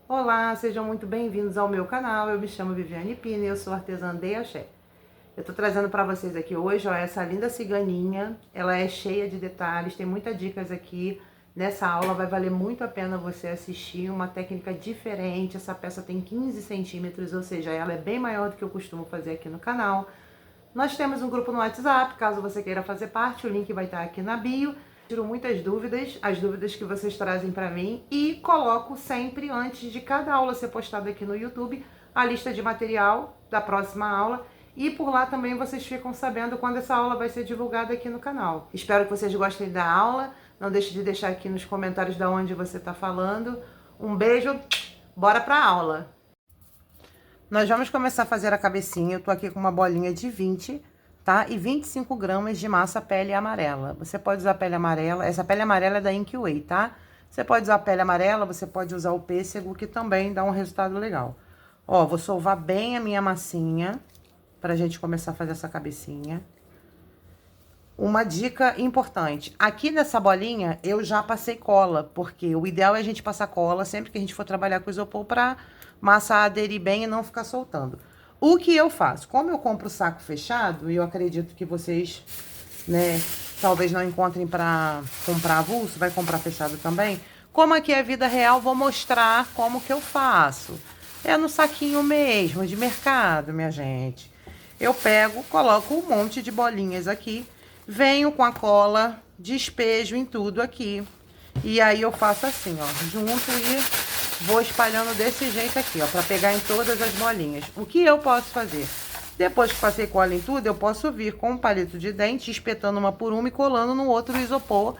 Olá, sejam muito bem-vindos ao meu canal. Eu me chamo Viviane Pina e eu sou artesã de axé. Eu tô trazendo para vocês aqui hoje, ó, essa linda ciganinha. Ela é cheia de detalhes, tem muitas dicas aqui. Nessa aula vai valer muito a pena você assistir, uma técnica diferente. Essa peça tem 15 centímetros, ou seja, ela é bem maior do que eu costumo fazer aqui no canal. Nós temos um grupo no WhatsApp, caso você queira fazer parte, o link vai estar aqui na bio. Tiro muitas dúvidas, as dúvidas que vocês trazem para mim, e coloco sempre, antes de cada aula ser postada aqui no YouTube, a lista de material da próxima aula, e por lá também vocês ficam sabendo quando essa aula vai ser divulgada aqui no canal. Espero que vocês gostem da aula, não deixe de deixar aqui nos comentários de onde você está falando. Um beijo, bora para a aula! Nós vamos começar a fazer a cabecinha. Eu tô aqui com uma bolinha de 20, tá? E 25 gramas de massa pele amarela. Você pode usar pele amarela, essa pele amarela é da Inkway, tá? Você pode usar a pele amarela, você pode usar o pêssego, que também dá um resultado legal. Ó, vou sovar bem a minha massinha, pra gente começar a fazer essa cabecinha. Uma dica importante, aqui nessa bolinha eu já passei cola, porque o ideal é a gente passar cola sempre que a gente for trabalhar com isopor pra massa aderir bem e não ficar soltando. O que eu faço? Como eu compro o saco fechado, e eu acredito que vocês, né, talvez não encontrem pra comprar avulso, vai comprar fechado também. Como aqui é vida real, vou mostrar como que eu faço. É no saquinho mesmo, de mercado, minha gente. Eu pego, coloco um monte de bolinhas aqui, venho com a cola, despejo em tudo aqui. E aí eu faço assim, ó, junto e vou espalhando desse jeito aqui, ó, pra pegar em todas as bolinhas. O que eu posso fazer? Depois que passei cola em tudo, eu posso vir com um palito de dente, espetando uma por uma e colando no outro isopor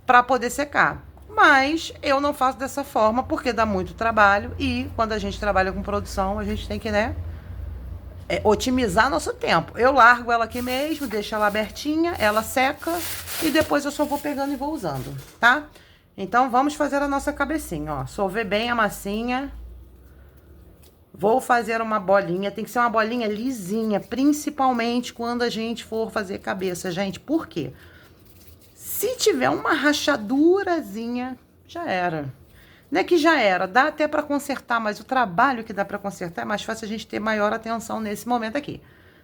pra poder secar. Mas eu não faço dessa forma porque dá muito trabalho e quando a gente trabalha com produção, a gente tem que, né, otimizar nosso tempo. Eu largo ela aqui mesmo, deixo ela abertinha, ela seca e depois eu só vou pegando e vou usando, tá? Então, vamos fazer a nossa cabecinha, ó. Solver bem a massinha. Vou fazer uma bolinha, tem que ser uma bolinha lisinha, principalmente quando a gente for fazer cabeça, gente. Por quê? Se tiver uma rachadurazinha, já era. Não é que já era, dá até pra consertar, mas o trabalho que dá pra consertar é mais fácil a gente ter maior atenção nesse momento aqui,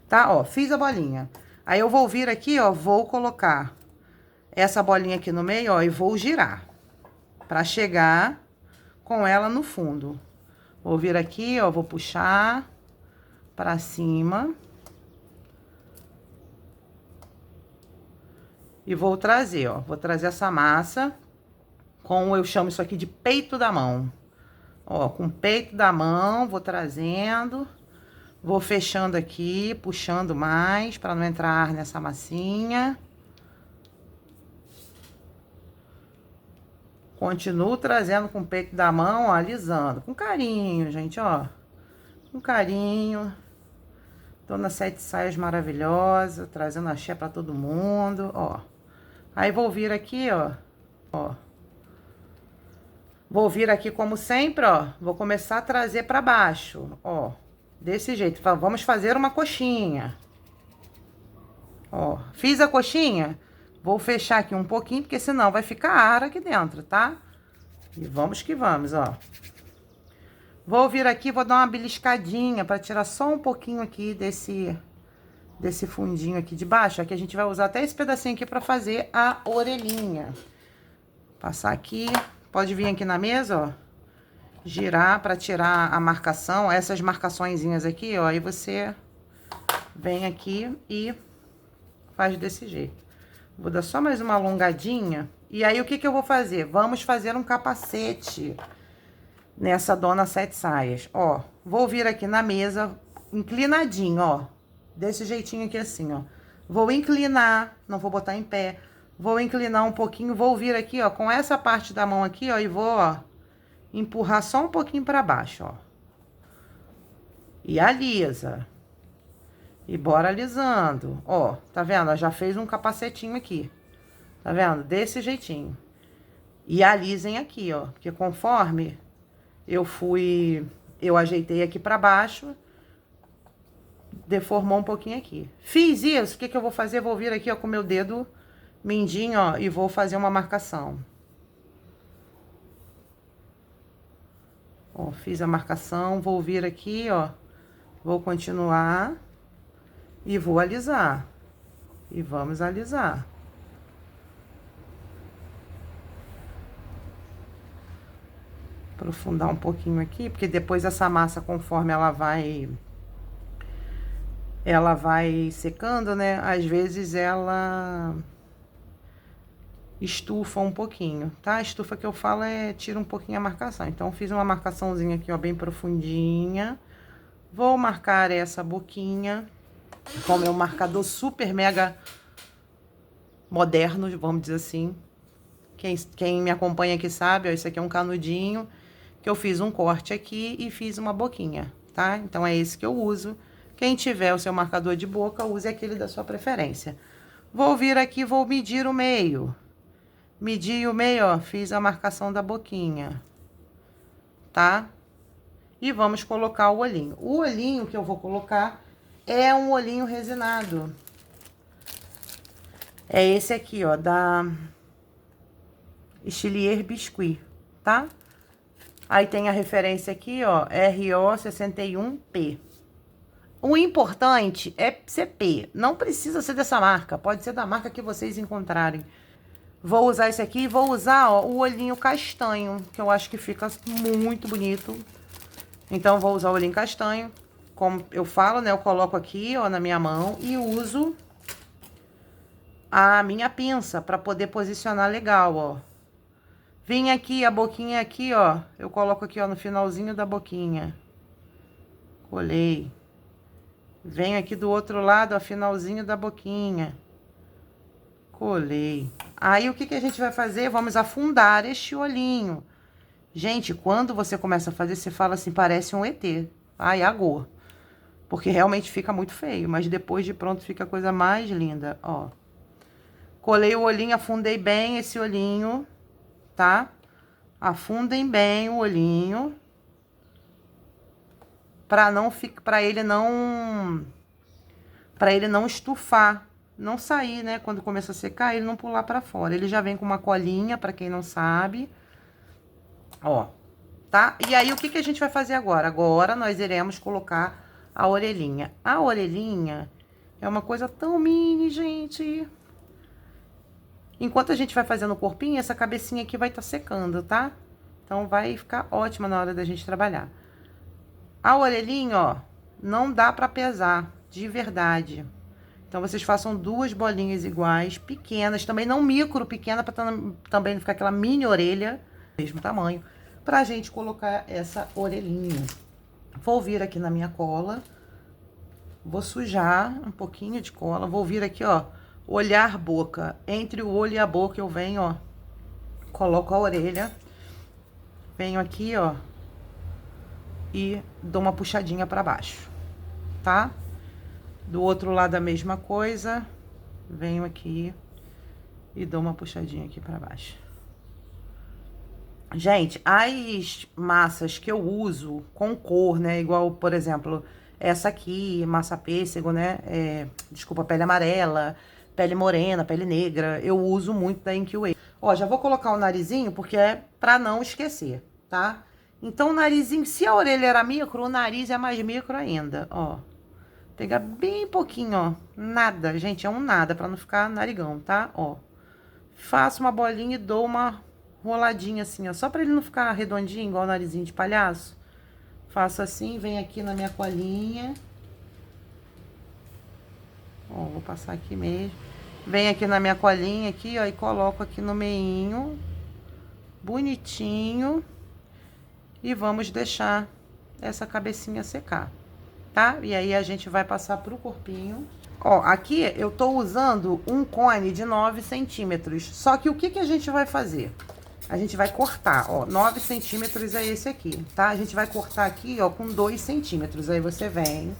tá? Ó, fiz a bolinha. Aí eu vou vir aqui, ó, vou colocar essa bolinha aqui no meio, ó, e vou girar pra chegar com ela no fundo. Vou vir aqui, ó, vou puxar pra cima. E vou trazer, ó, vou trazer essa massa com, eu chamo isso aqui de peito da mão. Ó, com o peito da mão, vou trazendo, vou fechando aqui, puxando mais, pra não entrar nessa massinha. Continuo trazendo com o peito da mão, ó, alisando. Com carinho, gente, ó. Com carinho. Dona Sete Saias maravilhosa, trazendo axé pra todo mundo, ó. Aí vou vir aqui, ó. Ó. Vou vir aqui como sempre, ó. Vou começar a trazer pra baixo, ó. Desse jeito. Vamos fazer uma coxinha. Ó. Fiz a coxinha? Vou fechar aqui um pouquinho, porque senão vai ficar ar aqui dentro, tá? E vamos que vamos, ó. Vou vir aqui, vou dar uma beliscadinha pra tirar só um pouquinho aqui desse fundinho aqui de baixo. Aqui a gente vai usar até esse pedacinho aqui pra fazer a orelhinha. Passar aqui, pode vir aqui na mesa, ó. Girar pra tirar a marcação, essas marcaçõezinhas aqui, ó. Aí você vem aqui e faz desse jeito. Vou dar só mais uma alongadinha. E aí, o que que eu vou fazer? Vamos fazer um capacete nessa Dona Sete Saias. Ó, vou vir aqui na mesa, inclinadinho, ó. Desse jeitinho aqui assim, ó. Vou inclinar, não vou botar em pé. Vou inclinar um pouquinho, vou vir aqui, ó, com essa parte da mão aqui, ó, e vou, ó, empurrar só um pouquinho pra baixo, ó. E alisa. E bora alisando. Ó, tá vendo? Ó, já fez um capacetinho aqui. Tá vendo? Desse jeitinho. E alisem aqui, ó. Porque conforme eu ajeitei aqui pra baixo, deformou um pouquinho aqui. Fiz isso, o que que eu vou fazer? Vou vir aqui, ó, com o meu dedo mindinho, ó, e vou fazer uma marcação. Ó, fiz a marcação, vou vir aqui, ó, vou continuar e vou alisar. E vamos alisar. Aprofundar um pouquinho aqui, porque depois essa massa, conforme ela vai secando, né? Às vezes ela estufa um pouquinho, tá? A estufa que eu falo tira um pouquinho a marcação. Então, fiz uma marcaçãozinha aqui, ó, bem profundinha. Vou marcar essa boquinha com o meu marcador super mega moderno, vamos dizer assim. Quem me acompanha aqui sabe, ó, isso aqui é um canudinho, que eu fiz um corte aqui e fiz uma boquinha, tá? Então, é esse que eu uso. Quem tiver o seu marcador de boca, use aquele da sua preferência. Vou vir aqui, vou medir o meio. Medi o meio, ó, fiz a marcação da boquinha, tá? E vamos colocar o olhinho. O olhinho que eu vou colocar é um olhinho resinado. É esse aqui, ó, da Estilier Biscuit, tá? Aí tem a referência aqui, ó, RO61P. O importante é ser P. Não precisa ser dessa marca, pode ser da marca que vocês encontrarem. Vou usar esse aqui e vou usar, ó, o olhinho castanho, que eu acho que fica muito bonito. Então, vou usar o olhinho castanho. Como eu falo, né, eu coloco aqui, ó, na minha mão e uso a minha pinça para poder posicionar legal, ó. Vim aqui, a boquinha aqui, ó, eu coloco aqui, ó, no finalzinho da boquinha. Colei. Venho aqui do outro lado, ó, finalzinho da boquinha. Colei. Aí, o que que a gente vai fazer? Vamos afundar este olhinho. Gente, quando você começa a fazer, você fala assim, parece um ET. Ai, agor. Porque realmente fica muito feio, mas depois de pronto fica a coisa mais linda, ó. Colei o olhinho, afundei bem esse olhinho, tá? Afundem bem o olhinho. Pra ele não estufar, não sair, né? Quando começa a secar, ele não pular pra fora. Ele já vem com uma colinha, pra quem não sabe. Ó, tá? E aí, o que que a gente vai fazer agora? Agora, nós iremos colocar a orelhinha. A orelhinha é uma coisa tão mini, gente. Enquanto a gente vai fazendo o corpinho, essa cabecinha aqui vai estar secando, tá? Então, vai ficar ótima na hora da gente trabalhar. A orelhinha, ó, não dá pra pesar, de verdade. Então, vocês façam duas bolinhas iguais, pequenas, também não micro, pequena, pra também não ficar aquela mini orelha, mesmo tamanho, pra gente colocar essa orelhinha. Vou vir aqui na minha cola, vou sujar um pouquinho de cola, vou vir aqui, ó, olhar boca. Entre o olho e a boca eu venho, ó, coloco a orelha, venho aqui, ó, e dou uma puxadinha pra baixo, tá? Do outro lado a mesma coisa, venho aqui e dou uma puxadinha aqui pra baixo. Gente, as massas que eu uso com cor, né, igual, por exemplo, essa aqui, massa pêssego, né, desculpa, pele amarela, pele morena, pele negra, eu uso muito da InQWay. Ó, já vou colocar o narizinho, porque é pra não esquecer, tá? Então, o narizinho, se a orelha era micro, o nariz é mais micro ainda, ó. Pega bem pouquinho, ó, nada, gente, é um nada, pra não ficar narigão, tá? Ó, faço uma bolinha e dou uma roladinha assim, ó, só pra ele não ficar redondinho, igual o narizinho de palhaço. Faço assim, venho aqui na minha colinha. Ó, vou passar aqui mesmo. Venho aqui na minha colinha, aqui, ó, e coloco aqui no meinho, bonitinho. E vamos deixar essa cabecinha secar, tá? E aí, a gente vai passar pro corpinho. Ó, aqui eu tô usando um cone de 9 centímetros. Só que o que que a gente vai fazer? A gente vai cortar, ó, 9 centímetros é esse aqui, tá? A gente vai cortar aqui, ó, com 2 centímetros. Aí, você vem,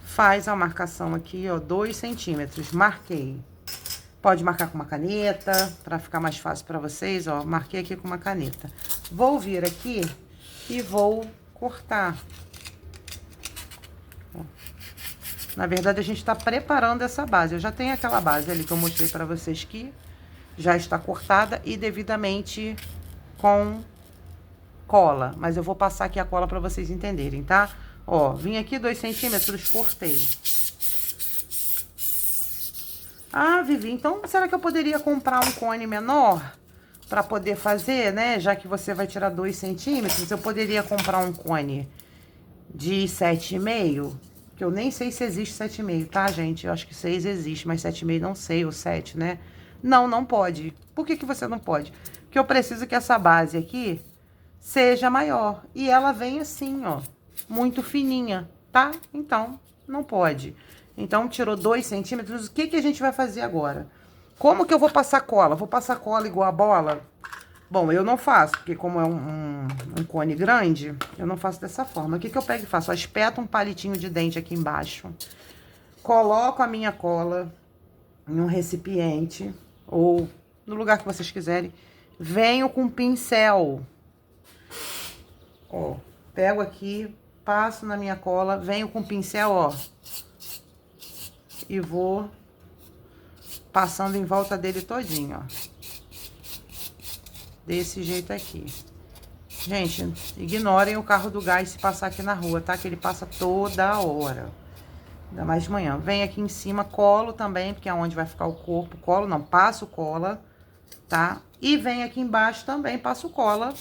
faz a marcação aqui, ó, 2 centímetros. Marquei. Pode marcar com uma caneta, pra ficar mais fácil pra vocês, ó. Marquei aqui com uma caneta. Vou vir aqui e vou cortar. Ó. Na verdade, a gente tá preparando essa base. Eu já tenho aquela base ali que eu mostrei pra vocês que já está cortada e devidamente com cola, mas eu vou passar aqui a cola pra vocês entenderem, tá? Ó, vim aqui 2 centímetros, cortei. Ah, Vivi, então será que eu poderia comprar um cone menor pra poder fazer, né? Já que você vai tirar 2 centímetros, eu poderia comprar um cone de 7,5? Que eu nem sei se existe 7,5, tá, gente? Eu acho que 6 existe, mas 7,5 não sei, ou 7, né? Não, não pode. Por que que você não pode? Porque eu preciso que essa base aqui seja maior. E ela vem assim, ó, muito fininha, tá? Então, não pode. Então, tirou 2 centímetros. O que que a gente vai fazer agora? Como que eu vou passar cola? Vou passar cola igual a bola? Bom, eu não faço, porque como é um cone grande, eu não faço dessa forma. O que que eu pego e faço? Eu espeto um palitinho de dente aqui embaixo. Coloco a minha cola em um recipiente, ou no lugar que vocês quiserem. Venho com um pincel. Ó, pego aqui, passo na minha cola, venho com o pincel, ó. E vou passando em volta dele todinho, ó. Desse jeito aqui. Gente, ignorem o carro do gás se passar aqui na rua, tá? Que ele passa toda hora. Ainda mais de manhã. Vem aqui em cima, colo também, porque é onde vai ficar o corpo. Colo, não, passo cola, tá? E vem aqui embaixo também, passo cola.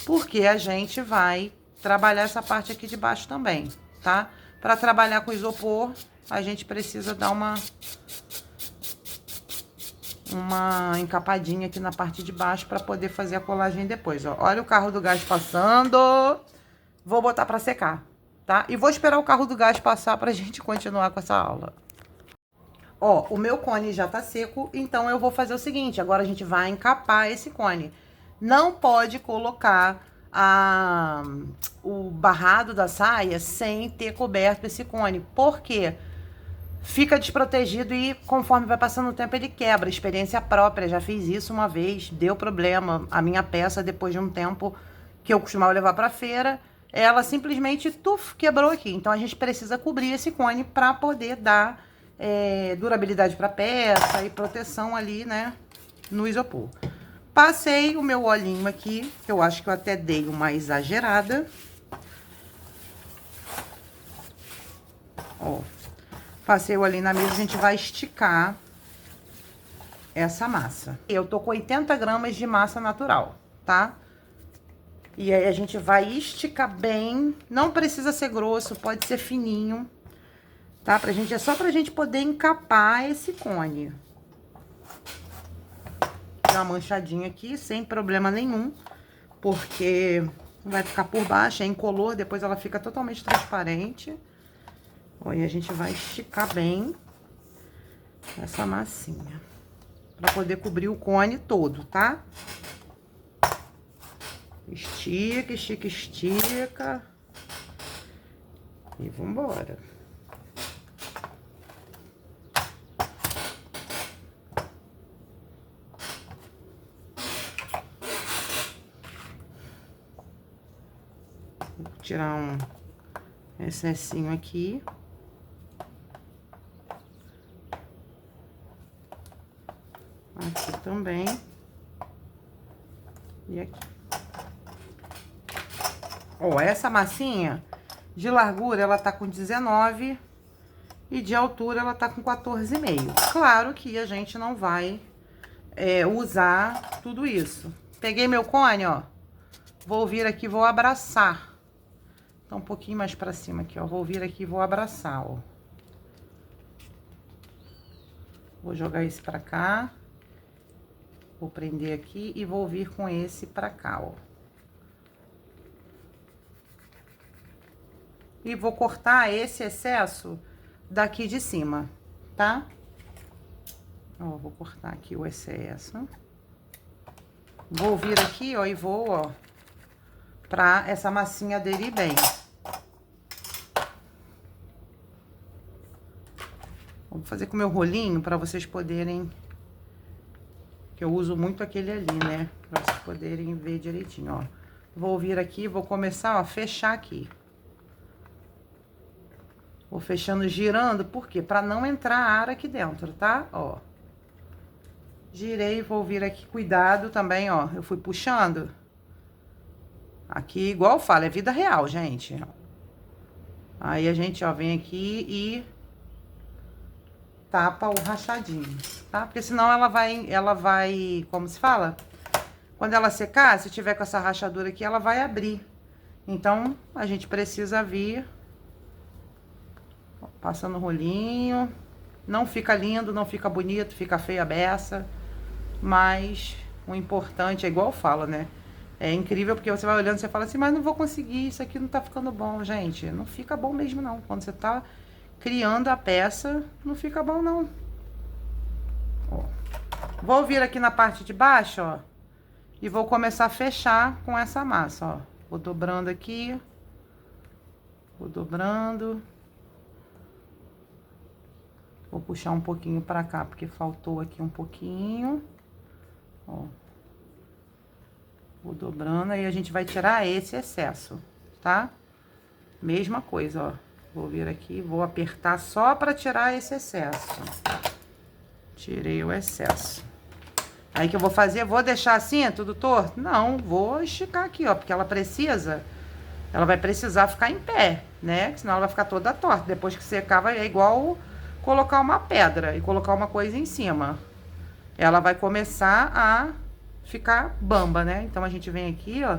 Porque a gente vai trabalhar essa parte aqui de baixo também, tá? Pra trabalhar com isopor, a gente precisa dar uma encapadinha aqui na parte de baixo para poder fazer a colagem depois, ó. Olha o carro do gás passando. Vou botar para secar, tá? E vou esperar o carro do gás passar pra gente continuar com essa aula. Ó, o meu cone já tá seco, então eu vou fazer o seguinte, agora a gente vai encapar esse cone. Não pode colocar o barrado da saia sem ter coberto esse cone. Por quê? Fica desprotegido e conforme vai passando o tempo ele quebra. Experiência própria, já fiz isso uma vez, deu problema. A minha peça, depois de um tempo que eu costumava levar pra feira, ela simplesmente quebrou aqui. Então a gente precisa cobrir esse cone para poder dar durabilidade pra peça e proteção ali, né, no isopor. Passei o meu olhinho aqui, que eu acho que eu até dei uma exagerada. Ó. Passei o olhinho na mesa, a gente vai esticar essa massa. Eu tô com 80 gramas de massa natural, tá? E aí a gente vai esticar bem, não precisa ser grosso, pode ser fininho, tá? É só pra gente poder encapar esse cone. Dá uma manchadinha aqui, sem problema nenhum, porque vai ficar por baixo, é incolor, depois ela fica totalmente transparente. Olha, a gente vai esticar bem essa massinha, pra poder cobrir o cone todo, tá? Estica, estica, estica. E vambora. Vou tirar um excessinho aqui. Aqui também. E aqui. Ó, essa massinha de largura ela tá com 19 e de altura ela tá com 14,5. Claro que a gente não vai usar tudo isso. Peguei meu cone, ó. Vou vir aqui, vou abraçar. Tá um pouquinho mais pra cima aqui, ó. Vou vir aqui e vou abraçar, ó. Vou jogar esse pra cá. Vou prender aqui e vou vir com esse pra cá, ó. E vou cortar esse excesso daqui de cima, tá? Ó, vou cortar aqui o excesso. Vou vir aqui, ó, e vou, ó, pra essa massinha aderir bem. Vou fazer com o meu rolinho pra vocês poderem... Que eu uso muito aquele ali, né? Pra vocês poderem ver direitinho, ó. Vou vir aqui, vou começar, ó, a fechar aqui. Vou fechando, girando, por quê? Pra não entrar ar aqui dentro, tá? Ó. Girei, vou vir aqui, cuidado também, ó. Eu fui puxando Aqui, igual eu falo, é vida real, gente. Aí a gente, ó, vem aqui e tapa o rachadinho, tá? Porque senão ela vai, como se fala? Quando ela secar, se tiver com essa rachadura aqui, ela vai abrir. Então, a gente precisa vir passando o rolinho. Não fica lindo, não fica bonito, fica feia a beça. Mas o importante é igual eu falo, né? É incrível porque você vai olhando e você fala assim, mas não vou conseguir, isso aqui não tá ficando bom, gente. Não fica bom mesmo, não. Quando você tá criando a peça, não fica bom, não. Ó. Vou vir aqui na parte de baixo, ó. E vou começar a fechar com essa massa, ó. Vou dobrando aqui. Vou dobrando. Vou puxar um pouquinho pra cá, porque faltou aqui um pouquinho. Ó. Vou dobrando, aí a gente vai tirar esse excesso, tá? Mesma coisa, ó. Vou vir aqui, vou apertar só pra tirar esse excesso. Tirei o excesso. Aí que eu vou fazer, vou deixar assim, tudo torto? Não, vou esticar aqui, ó, porque ela vai precisar ficar em pé, né? Senão ela vai ficar toda torta. Depois que secar, é igual colocar uma pedra e colocar uma coisa em cima. Ela vai começar a ficar bamba, né? Então a gente vem aqui, ó.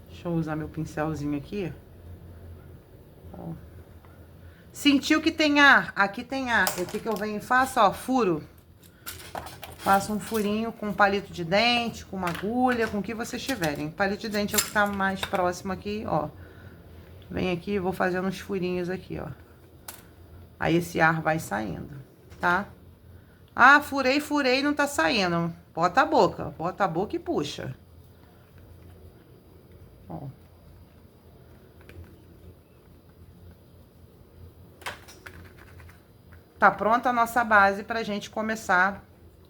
Deixa eu usar meu pincelzinho aqui. Ó. Sentiu que tem ar? Aqui tem ar. O que que eu venho e faço, ó, furo. Faço um furinho com um palito de dente, com uma agulha, com o que vocês tiverem. Palito de dente é o que tá mais próximo aqui, ó. Vem aqui e vou fazendo uns furinhos aqui, ó. Aí esse ar vai saindo, tá? Ah, furei e não tá saindo. Bota a boca e puxa. Ó. Tá pronta a nossa base pra gente começar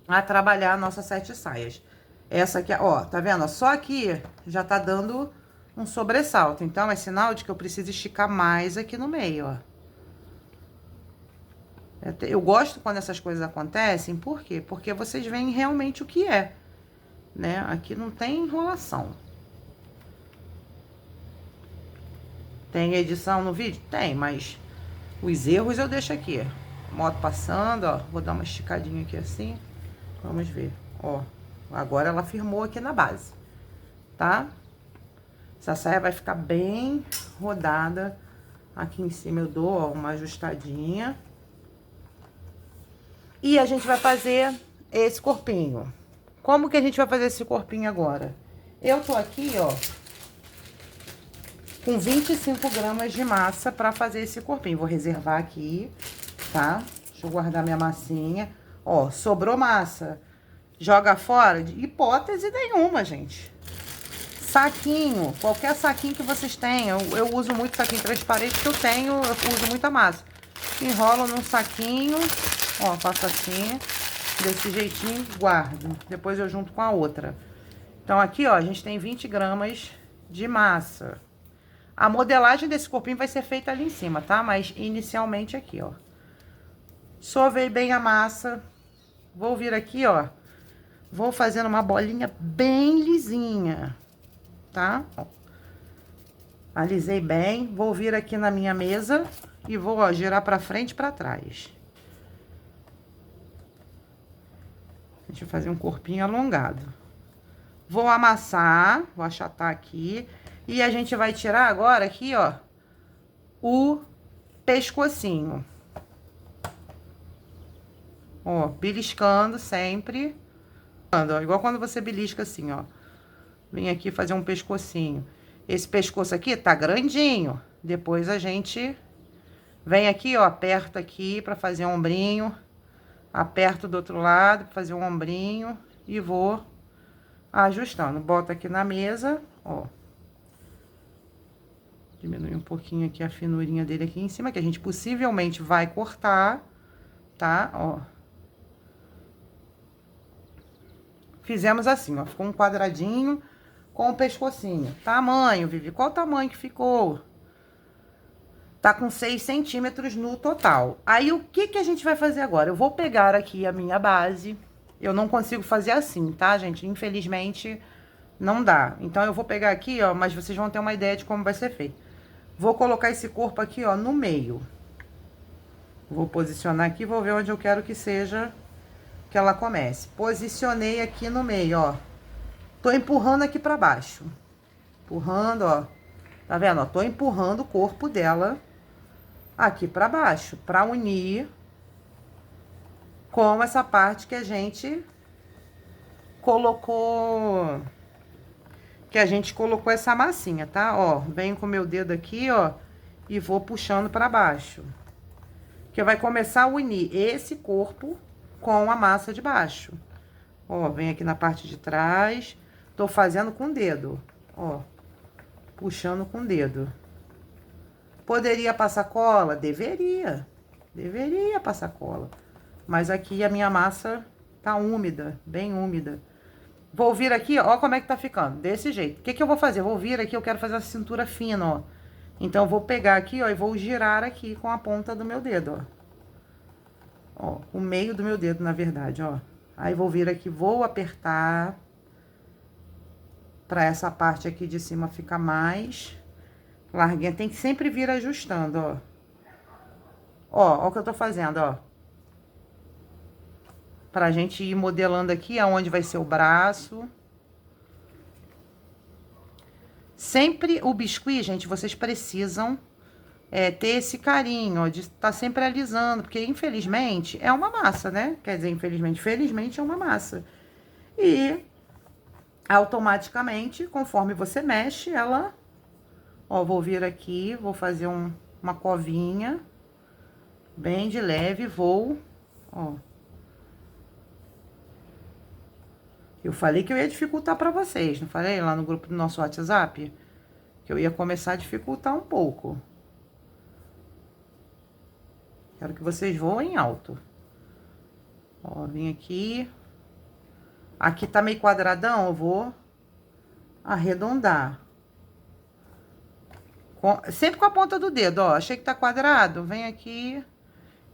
a trabalhar nossas 7 saias. Essa aqui, ó, tá vendo? Só aqui já tá dando um sobressalto. Então, é sinal de que eu preciso esticar mais aqui no meio, ó. Eu gosto quando essas coisas acontecem, por quê? Porque vocês veem realmente o que é, né? Aqui não tem enrolação. Tem edição no vídeo? Tem, mas os erros eu deixo aqui. Moto passando, ó. Vou dar uma esticadinha aqui assim. Vamos ver, ó. Agora ela firmou aqui na base, tá? Essa saia vai ficar bem rodada. Aqui em cima eu dou, ó, uma ajustadinha. E a gente vai fazer esse corpinho. Como que a gente vai fazer esse corpinho agora? Eu tô aqui, ó, com 25 gramas de massa pra fazer esse corpinho. Vou reservar aqui, tá? Deixa eu guardar minha massinha. Ó, sobrou massa. Joga fora? De hipótese nenhuma, gente. Saquinho, qualquer saquinho que vocês tenham. Eu uso muito saquinho transparente, porque eu uso muita massa. Enrolo num saquinho, ó, faço assim, desse jeitinho, guardo. Depois eu junto com a outra. Então, aqui, ó, a gente tem 20 gramas de massa. A modelagem desse corpinho vai ser feita ali em cima, tá? Mas, inicialmente, aqui, ó. Sovei bem a massa. Vou vir aqui, ó. Vou fazendo uma bolinha bem lisinha, tá? Ó. Alisei bem. Vou vir aqui na minha mesa e vou, ó, girar pra frente e pra trás. Deixa eu fazer um corpinho alongado. Vou amassar, vou achatar aqui. E a gente vai tirar agora aqui, ó, o pescocinho. Ó, beliscando sempre. Ó, igual quando você belisca assim, ó. Vem aqui fazer um pescocinho. Esse pescoço aqui tá grandinho. Depois a gente vem aqui, ó, aperta aqui pra fazer um ombrinho. Aperto do outro lado pra fazer um ombrinho. E vou ajustando. Boto aqui na mesa, ó. Diminui um pouquinho aqui a finurinha dele aqui em cima, que a gente possivelmente vai cortar, tá? Ó. Fizemos assim, ó. Ficou um quadradinho com o pescocinho. Tamanho, Vivi, qual o tamanho que ficou? Tá com 6 centímetros no total. Aí, o que que a gente vai fazer agora? Eu vou pegar aqui a minha base. Eu não consigo fazer assim, tá, gente? Infelizmente, Não dá. Então, eu vou pegar aqui, ó, mas vocês vão ter uma ideia de como vai ser feito. Vou colocar esse corpo aqui, ó, no meio. Vou posicionar aqui, vou ver onde eu quero que seja, que ela comece. Posicionei aqui no meio, ó. Tô empurrando aqui pra baixo. Empurrando, ó. Tá vendo, ó? Tô empurrando o corpo dela aqui pra baixo, pra unir com essa parte que a gente colocou... Que a gente colocou essa massinha, tá? Ó, venho com o meu dedo aqui, ó, e vou puxando pra baixo. Que vai começar a unir esse corpo com a massa de baixo. Ó, vem aqui na parte de trás. Tô fazendo com o dedo, ó. Puxando com o dedo. Poderia passar cola? Deveria. Deveria passar cola. Mas aqui a minha massa tá úmida, bem úmida. Vou vir aqui, ó, como é que tá ficando. Desse jeito. O que que eu vou fazer? Vou vir aqui, eu quero fazer a cintura fina, ó. Então, eu vou pegar aqui, ó, e vou girar aqui com a ponta do meu dedo, ó. Ó, o meio do meu dedo, na verdade, ó. Aí, vou vir aqui, vou apertar pra essa parte aqui de cima ficar mais larguinha. Tem que sempre vir ajustando, ó. Ó o que eu tô fazendo, ó. Pra gente ir modelando aqui aonde vai ser o braço. Sempre o biscuit, gente, vocês precisam ter esse carinho, ó, de estar sempre alisando, porque infelizmente é uma massa, né? Quer dizer, infelizmente, felizmente é uma massa. E automaticamente, conforme você mexe, ela... Ó, vou vir aqui, vou fazer uma covinha, bem de leve, vou, ó. Eu falei que eu ia dificultar pra vocês, não falei lá no grupo do nosso WhatsApp? Que eu ia começar a dificultar um pouco. Quero que vocês voem alto. Ó, vim aqui. Aqui tá meio quadradão, eu vou arredondar. Sempre com a ponta do dedo, ó. Achei que tá quadrado, vem aqui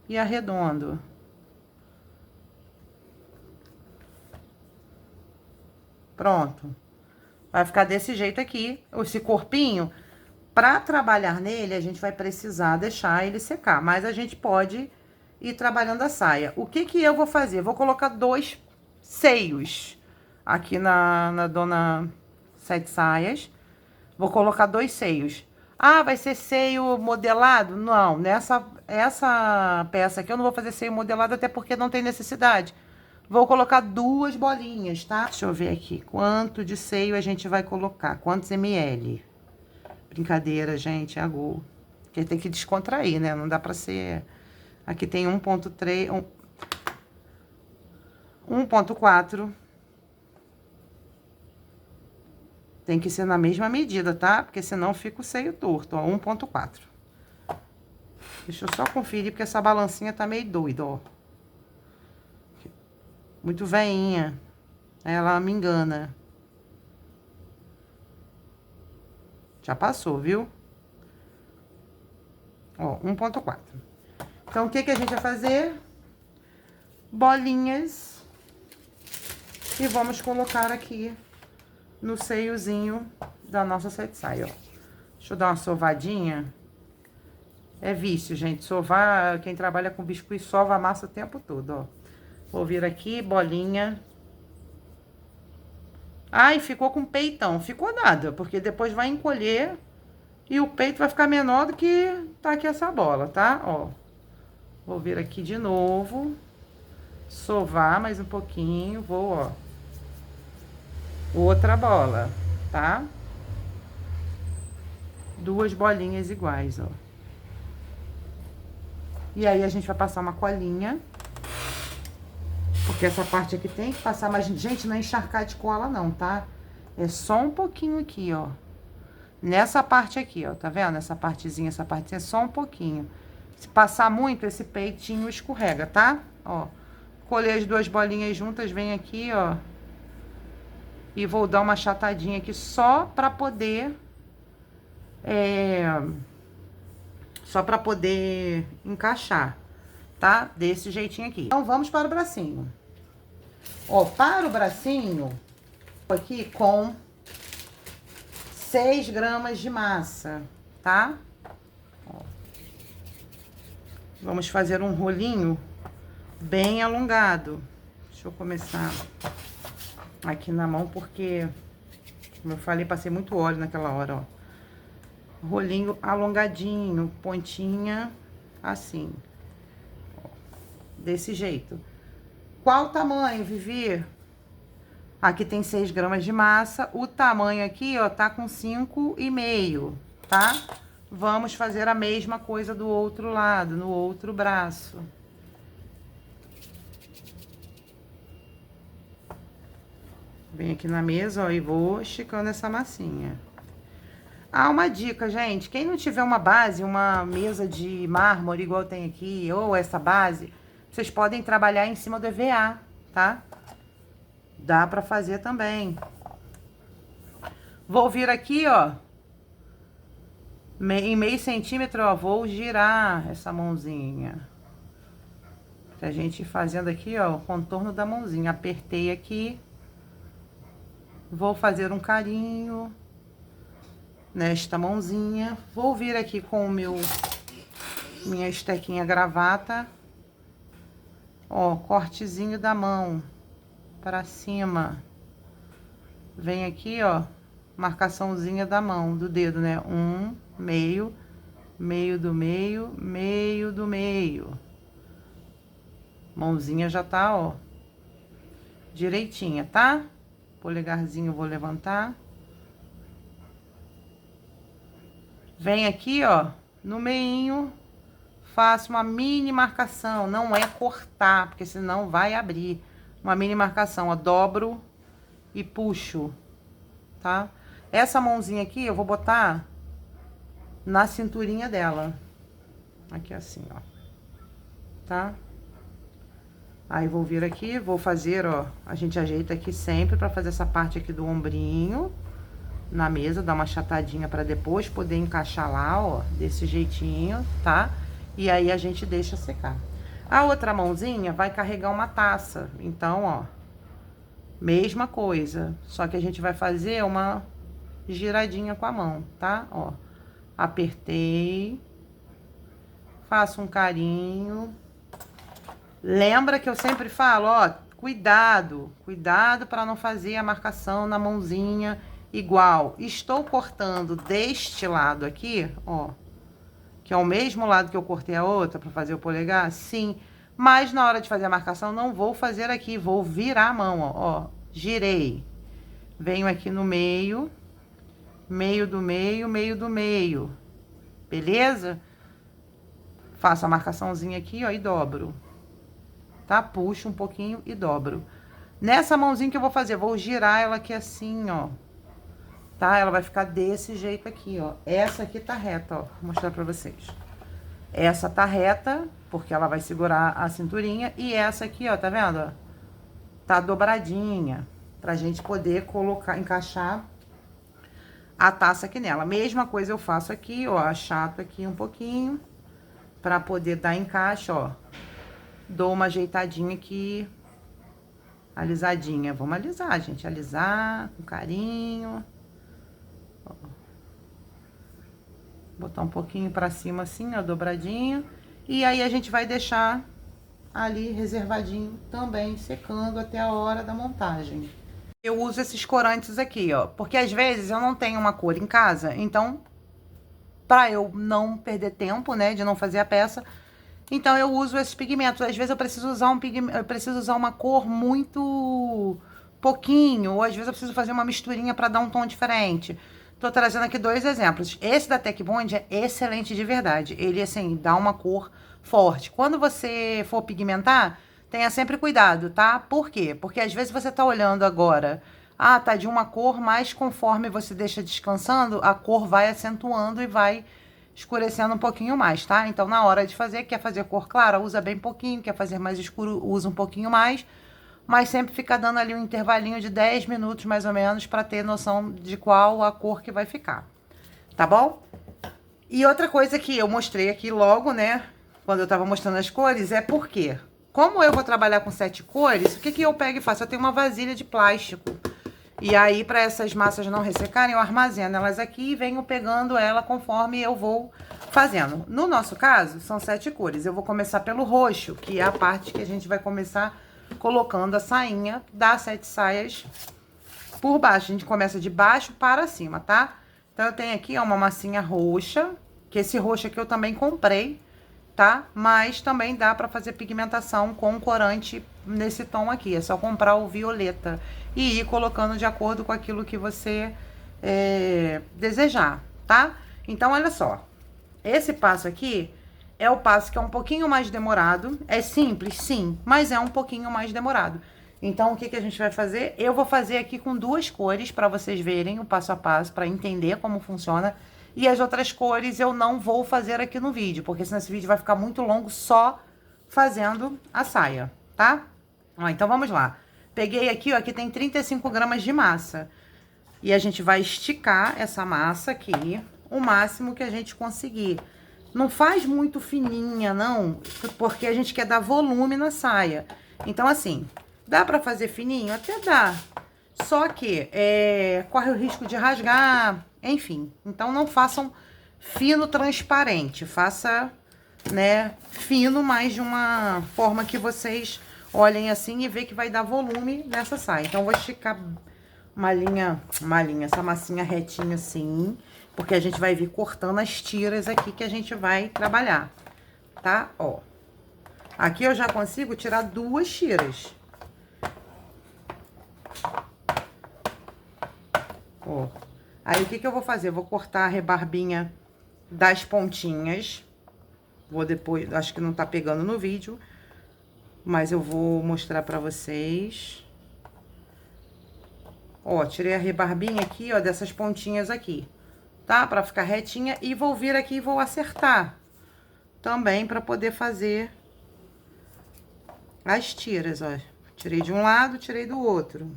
e arredondo. Pronto. Vai ficar desse jeito aqui, esse corpinho. Pra trabalhar nele, a gente vai precisar deixar ele secar. Mas a gente pode ir trabalhando a saia. O que que eu vou fazer? Vou colocar 2 seios aqui na Dona Sete Saias. Vou colocar 2 seios. Ah, vai ser seio modelado? Não, essa peça aqui eu não vou fazer seio modelado, até porque não tem necessidade. Vou colocar 2 bolinhas, tá? Deixa eu ver aqui, quanto de seio a gente vai colocar, quantos ml. Brincadeira, gente, é a Gol. Porque tem que descontrair, né? Não dá pra ser... Aqui tem 1.3... 1.4. Tem que ser na mesma medida, tá? Porque senão fica o seio torto, ó, 1.4. Deixa eu só conferir, porque essa balancinha tá meio doida, ó. Muito veinha. Ela me engana. Já passou, viu? Ó, 1.4. Então, o que que a gente vai fazer? Bolinhas. E vamos colocar aqui no seiozinho da nossa sete saia, ó. Deixa eu dar uma sovadinha. É vício, gente. Sovar, quem trabalha com biscuit sova a massa o tempo todo, ó. Vou vir aqui, bolinha. Ai, ficou com peitão. Ficou nada, porque depois vai encolher e o peito vai ficar menor do que tá aqui essa bola, tá? Ó. Vou vir aqui de novo. Sovar mais um pouquinho. Vou, ó. Outra bola, tá? 2 bolinhas iguais, ó. E aí, a gente vai passar uma colinha. Porque essa parte aqui tem que passar, mas, gente, não é encharcar de cola não, tá? É só um pouquinho aqui, ó. Nessa parte aqui, ó, tá vendo? Essa partezinha é só um pouquinho. Se passar muito, esse peitinho escorrega, tá? Ó, colei as 2 bolinhas juntas, vem aqui, ó. E vou dar uma achatadinha aqui só pra poder... Só pra poder encaixar, tá? Desse jeitinho aqui. Então, vamos para o bracinho. Ó, para o bracinho, aqui com 6 gramas de massa, tá? Ó. Vamos fazer um rolinho bem alongado. Deixa eu começar aqui na mão, porque, como eu falei, passei muito óleo naquela hora, ó. Rolinho alongadinho, pontinha assim, ó, desse jeito. Qual tamanho, Vivi? Aqui tem 6 gramas de massa, o tamanho aqui, ó, tá com 5,5, tá? Vamos fazer a mesma coisa do outro lado, no outro braço. Vem aqui na mesa, ó, e vou esticando essa massinha. Ah, uma dica, gente. Quem não tiver uma base, uma mesa de mármore igual tem aqui, ou essa base, vocês podem trabalhar em cima do EVA, tá? Dá pra fazer também. Vou vir aqui, ó, em meio centímetro, ó, vou girar essa mãozinha. Pra gente ir fazendo aqui, ó, o contorno da mãozinha. Apertei aqui. Vou fazer um carinho nesta mãozinha. Vou vir aqui com minha estequinha gravata. Ó, cortezinho da mão para cima. Vem aqui, ó, marcaçãozinha da mão, do dedo, né? Meio, meio do meio, meio do meio. Mãozinha já tá, ó, direitinha, tá? Polegarzinho eu vou levantar. Vem aqui, ó, no meinho, faço uma mini marcação. Não é cortar, porque senão vai abrir. Uma mini marcação, ó, dobro e puxo, tá? Essa mãozinha aqui eu vou botar na cinturinha dela. Aqui assim, ó, tá? Aí vou vir aqui, vou fazer, ó, a gente ajeita aqui sempre pra fazer essa parte aqui do ombrinho na mesa, dar uma achatadinha pra depois poder encaixar lá, ó, desse jeitinho, tá? E aí a gente deixa secar. A outra mãozinha vai carregar uma taça, então, ó, mesma coisa, só que a gente vai fazer uma giradinha com a mão, tá? Ó, apertei, faço um carinho. Lembra que eu sempre falo, ó, cuidado para não fazer a marcação na mãozinha igual. Estou cortando deste lado aqui, ó, que é o mesmo lado que eu cortei a outra para fazer o polegar, sim. Mas na hora de fazer a marcação não vou fazer aqui, vou virar a mão, ó, girei. Venho aqui no meio, meio do meio, meio do meio. Beleza? Faço a marcaçãozinha aqui, ó, e dobro. Tá? Puxo um pouquinho e dobro. Nessa mãozinha que eu vou fazer, vou girar ela aqui assim, ó. Tá? Ela vai ficar desse jeito aqui, ó. Essa aqui tá reta, ó. Vou mostrar pra vocês. Essa tá reta, porque ela vai segurar a cinturinha. E essa aqui, ó, tá vendo, ó? Tá dobradinha. Pra gente poder colocar, encaixar a taça aqui nela. Mesma coisa eu faço aqui, ó. Achato aqui um pouquinho. Pra poder dar encaixe, ó. Dou uma ajeitadinha aqui, alisadinha. Vamos alisar, gente, alisar com carinho. Ó. Botar um pouquinho pra cima assim, ó, dobradinho. E aí a gente vai deixar ali reservadinho também, secando até a hora da montagem. Eu uso esses corantes aqui, ó, porque às vezes eu não tenho uma cor em casa, então, pra eu não perder tempo, né, de não fazer a peça, então eu uso esses pigmentos. Às vezes eu preciso usar eu preciso usar uma cor muito pouquinho, ou às vezes eu preciso fazer uma misturinha para dar um tom diferente. Tô trazendo aqui 2 exemplos. Esse da Tech Bond é excelente de verdade. Ele, assim, dá uma cor forte. Quando você for pigmentar, tenha sempre cuidado, tá? Por quê? Porque às vezes você tá olhando agora, ah, tá de uma cor, mas conforme você deixa descansando, a cor vai acentuando e vai escurecendo um pouquinho mais, tá? Então, na hora de fazer, quer fazer cor clara, usa bem pouquinho, quer fazer mais escuro, usa um pouquinho mais, mas sempre fica dando ali um intervalinho de 10 minutos, mais ou menos, pra ter noção de qual a cor que vai ficar, tá bom? E outra coisa que eu mostrei aqui logo, né, quando eu tava mostrando as cores, é porque, como eu vou trabalhar com 7 cores, o que que eu pego e faço? Eu tenho uma vasilha de plástico, E aí, para essas massas não ressecarem, eu armazeno elas aqui e venho pegando ela conforme eu vou fazendo. No nosso caso, são 7 cores. Eu vou começar pelo roxo, que é a parte que a gente vai começar colocando a sainha das 7 saias por baixo. A gente começa de baixo para cima, tá? Então, eu tenho aqui, ó, uma massinha roxa, que esse roxo aqui eu também comprei, tá? Mas também dá pra fazer pigmentação com corante nesse tom aqui. É só comprar o violeta e ir colocando de acordo com aquilo que você desejar, tá? Então, olha só. Esse passo aqui é o passo que é um pouquinho mais demorado. É simples, sim, mas é um pouquinho mais demorado. Então, o que que a gente vai fazer? Eu vou fazer aqui com 2 cores para vocês verem o passo a passo, para entender como funciona. E as outras cores eu não vou fazer aqui no vídeo, porque senão esse vídeo vai ficar muito longo só fazendo a saia, tá? Ó, então, vamos lá. Peguei aqui, ó, aqui tem 35 gramas de massa. E a gente vai esticar essa massa aqui, o máximo que a gente conseguir. Não faz muito fininha, não, porque a gente quer dar volume na saia. Então, assim, dá pra fazer fininho? Até dá. Só que corre o risco de rasgar, enfim. Então, não façam fino transparente. Faça, né, fino, mas de uma forma que vocês olhem assim e vê que vai dar volume nessa saia. Então, eu vou esticar essa massinha retinha assim, porque a gente vai vir cortando as tiras aqui que a gente vai trabalhar, tá? Ó, aqui eu já consigo tirar 2 tiras. Ó, aí o que que eu vou fazer? Eu vou cortar a rebarbinha das pontinhas. Vou depois, acho que não tá pegando no vídeo, mas eu vou mostrar pra vocês. Ó, tirei a rebarbinha aqui, ó, dessas pontinhas aqui, tá? Pra ficar retinha. E vou vir aqui e vou acertar também pra poder fazer as tiras, ó. Tirei de um lado, tirei do outro.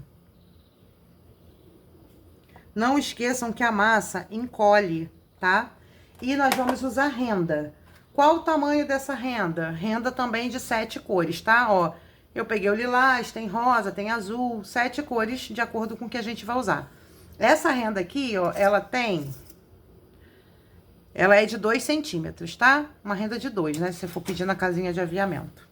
Não esqueçam que a massa encolhe, tá? E nós vamos usar renda. Qual o tamanho dessa renda? Renda também de 7 cores, tá? Ó, eu peguei o lilás, tem rosa, tem azul, 7 cores de acordo com o que a gente vai usar. Essa renda aqui, ó, ela é de 2 centímetros, tá? Uma renda de 2, né? Se você for pedir na casinha de aviamento.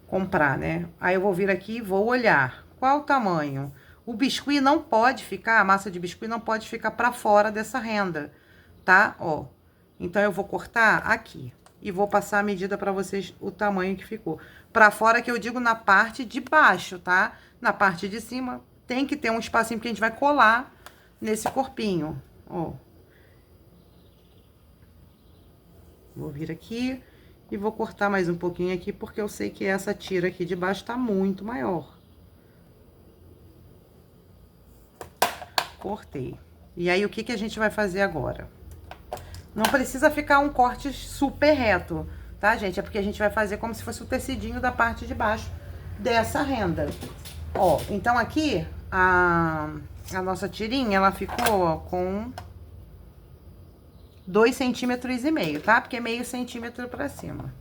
Comprar, né? Aí eu vou vir aqui e vou olhar. Qual o tamanho? O biscuit não pode ficar, a massa de biscuit não pode ficar pra fora dessa renda, tá? Ó, então eu vou cortar aqui e vou passar a medida pra vocês o tamanho que ficou. Pra fora que eu digo na parte de baixo, tá? Na parte de cima tem que ter um espacinho que a gente vai colar nesse corpinho, ó. Vou vir aqui e vou cortar mais um pouquinho aqui, porque eu sei que essa tira aqui de baixo tá muito maior. Cortei. E aí, o que que a gente vai fazer agora? Não precisa ficar um corte super reto, tá, gente? É porque a gente vai fazer como se fosse o tecidinho da parte de baixo dessa renda. Ó, então aqui, a nossa tirinha, ela ficou, ó, com 2,5 centímetros, tá? Porque é meio centímetro pra cima.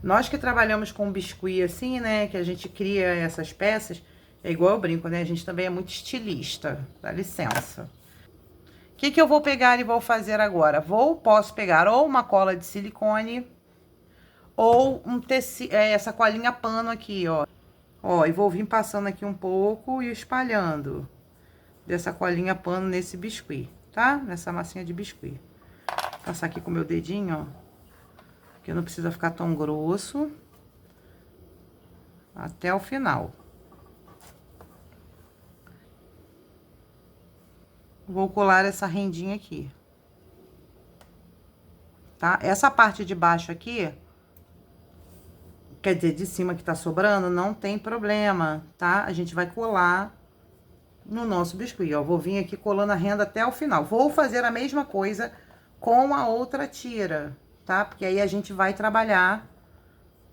Nós que trabalhamos com biscuit assim, né, que a gente cria essas peças, é igual eu brinco, né? A gente também é muito estilista, dá licença. O que que eu vou pegar e vou fazer agora? Posso pegar ou uma cola de silicone, ou essa colinha pano aqui, ó. Ó, e vou vir passando aqui um pouco e espalhando dessa colinha pano nesse biscuit, tá? Nessa massinha de biscuit. Passar aqui com o meu dedinho, ó. Porque não precisa ficar tão grosso. Até o final. Vou colar essa rendinha aqui. Tá? Essa parte de baixo aqui, quer dizer, de cima que tá sobrando, não tem problema, tá? A gente vai colar no nosso biscuit, ó. Vou vir aqui colando a renda até o final. Vou fazer a mesma coisa com a outra tira, tá? Porque aí a gente vai trabalhar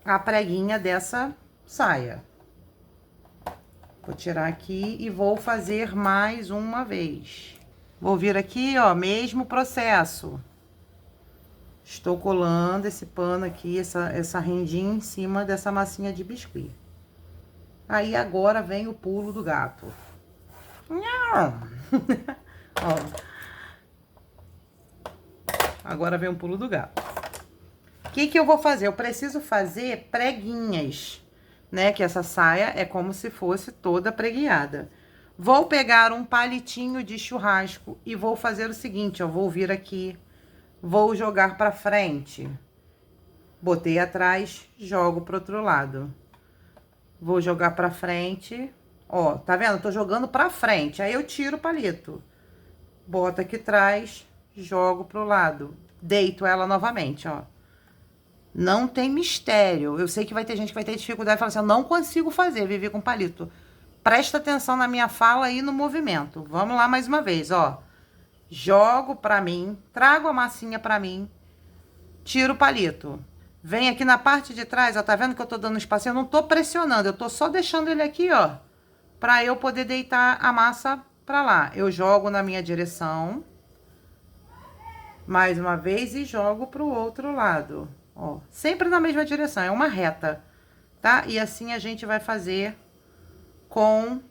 a preguinha dessa saia. Vou tirar aqui e vou fazer mais uma vez. Vou vir aqui, ó, mesmo processo. Estou colando esse pano aqui, essa rendinha em cima dessa massinha de biscuit. Aí, agora vem o pulo do gato. Ó. Agora vem um pulo do gato. O que que eu vou fazer? Eu preciso fazer preguinhas, né? Que essa saia é como se fosse toda preguiada. Vou pegar um palitinho de churrasco e vou fazer o seguinte, ó. Vou vir aqui, vou jogar pra frente. Botei atrás, jogo pro outro lado. Vou jogar pra frente. Ó, tá vendo? Tô jogando pra frente. Aí eu tiro o palito. Boto aqui atrás, jogo pro lado. Deito ela novamente, ó. Não tem mistério. Eu sei que vai ter gente que vai ter dificuldade e falar assim, eu não consigo fazer, Vivi, com palito. Presta atenção na minha fala e no movimento. Vamos lá mais uma vez, ó. Jogo pra mim, trago a massinha pra mim, tiro o palito. Vem aqui na parte de trás, ó, tá vendo que eu tô dando espaço? Eu não tô pressionando, eu tô só deixando ele aqui, ó, pra eu poder deitar a massa pra lá. Eu jogo na minha direção, mais uma vez, e jogo pro outro lado, ó. Sempre na mesma direção, é uma reta, tá? E assim a gente vai fazer com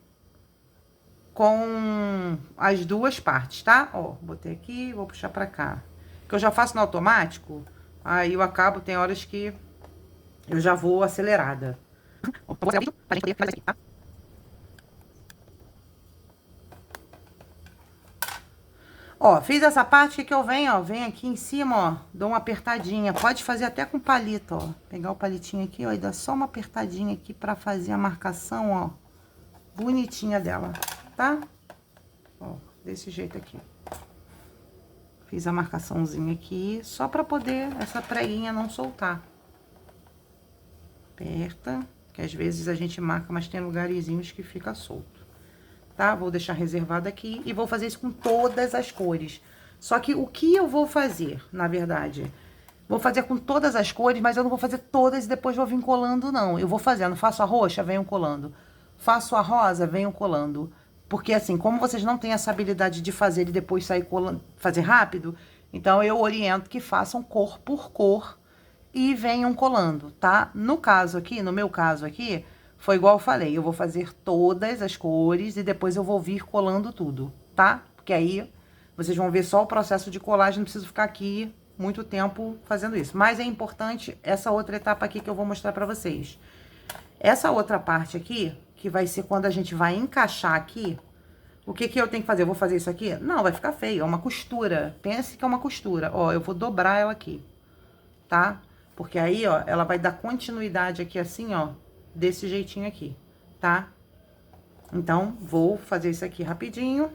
as duas partes, tá? Ó, botei aqui, vou puxar pra cá. Que eu já faço no automático, aí eu acabo, tem horas que eu já vou acelerada. Vou botar o vídeo pra gente poder fazer aqui, tá? Ó, fiz essa parte que eu venho, ó, venho aqui em cima, ó, dou uma apertadinha. Pode fazer até com palito, ó. Pegar o palitinho aqui, ó, e dar só uma apertadinha aqui pra fazer a marcação, ó, bonitinha dela, tá? Ó, desse jeito aqui. Fiz a marcaçãozinha aqui, só pra poder essa preguinha não soltar. Aperta, que às vezes a gente marca, mas tem lugarzinhos que fica solto, tá? Vou deixar reservado aqui e vou fazer isso com todas as cores. Só que o que eu vou fazer, na verdade, vou fazer com todas as cores, mas eu não vou fazer todas e depois vou vir colando, não. Eu vou fazendo, faço a roxa, venho colando. Faço a rosa, venho colando. Porque assim, como vocês não têm essa habilidade de fazer e depois sair colando, fazer rápido, então eu oriento que façam cor por cor e venham colando, tá? No caso aqui, no meu caso aqui, foi igual eu falei, eu vou fazer todas as cores e depois eu vou vir colando tudo, tá? Porque aí vocês vão ver só o processo de colagem, não preciso ficar aqui muito tempo fazendo isso. Mas é importante essa outra etapa aqui que eu vou mostrar pra vocês. Essa outra parte aqui, que vai ser quando a gente vai encaixar aqui, o que que eu tenho que fazer? Eu vou fazer isso aqui? Não, vai ficar feio, é uma costura. Pense que é uma costura. Ó, eu vou dobrar ela aqui, tá? Porque aí, ó, ela vai dar continuidade aqui assim, ó, desse jeitinho aqui, tá? Então, vou fazer isso aqui rapidinho,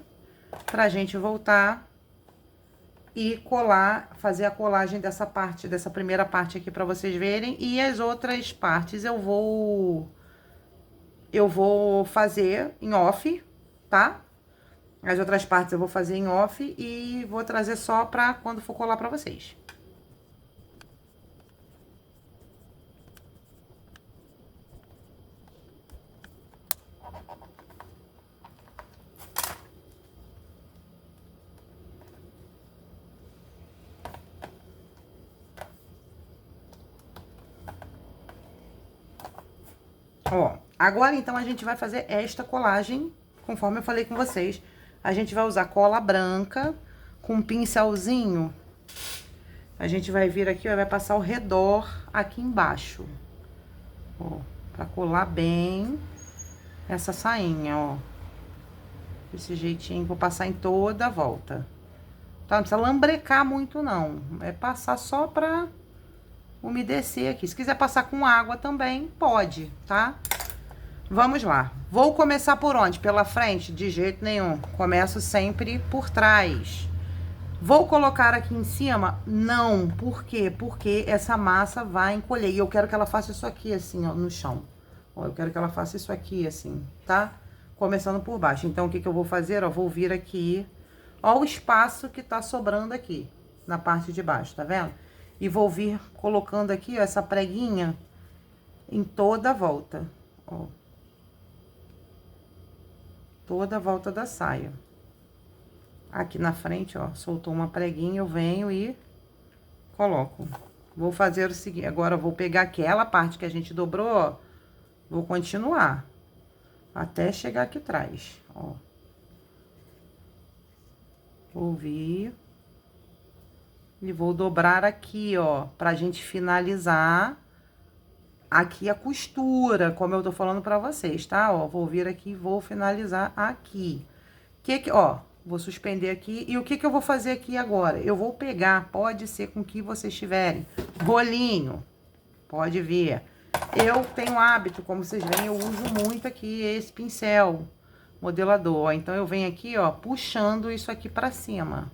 pra gente voltar e colar, fazer a colagem dessa parte, dessa primeira parte aqui pra vocês verem. E as outras partes eu vou fazer em off, tá? As outras partes eu vou fazer em off e vou trazer só pra quando for colar pra vocês. Ó, agora então a gente vai fazer esta colagem, conforme eu falei com vocês. A gente vai usar cola branca com um pincelzinho. A gente vai vir aqui, ó, vai passar ao redor aqui embaixo. Ó, pra colar bem essa sainha, ó. Desse jeitinho, vou passar em toda a volta. Tá? Não precisa lambrecar muito, não. É passar só pra umedecer aqui. Se quiser passar com água também, pode, tá? Vamos lá. Vou começar por onde? Pela frente? De jeito nenhum. Começo sempre por trás. Vou colocar aqui em cima? Não. Por quê? Porque essa massa vai encolher. E eu quero que ela faça isso aqui, assim, ó, no chão. Ó, eu quero que ela faça isso aqui, assim, tá? Começando por baixo. Então, o que que eu vou fazer? Ó, vou vir aqui. Ó o espaço que tá sobrando aqui, na parte de baixo, tá vendo? E vou vir colocando aqui, ó, essa preguinha em toda a volta, ó. Toda a volta da saia. Aqui na frente, ó, soltou uma preguinha, eu venho e coloco. Vou fazer o seguinte, agora eu vou pegar aquela parte que a gente dobrou, ó, vou continuar até chegar aqui atrás, ó. Vou vir. E vou dobrar aqui, ó, pra gente finalizar aqui a costura, como eu tô falando pra vocês, tá? Ó, vou vir aqui e vou finalizar aqui. Ó, vou suspender aqui. E o que eu vou fazer aqui agora? Eu vou pegar, pode ser com que vocês tiverem, rolinho, pode ver. Eu tenho hábito, como vocês veem, eu uso muito aqui esse pincel modelador, ó. Então, eu venho aqui, ó, puxando isso aqui pra cima.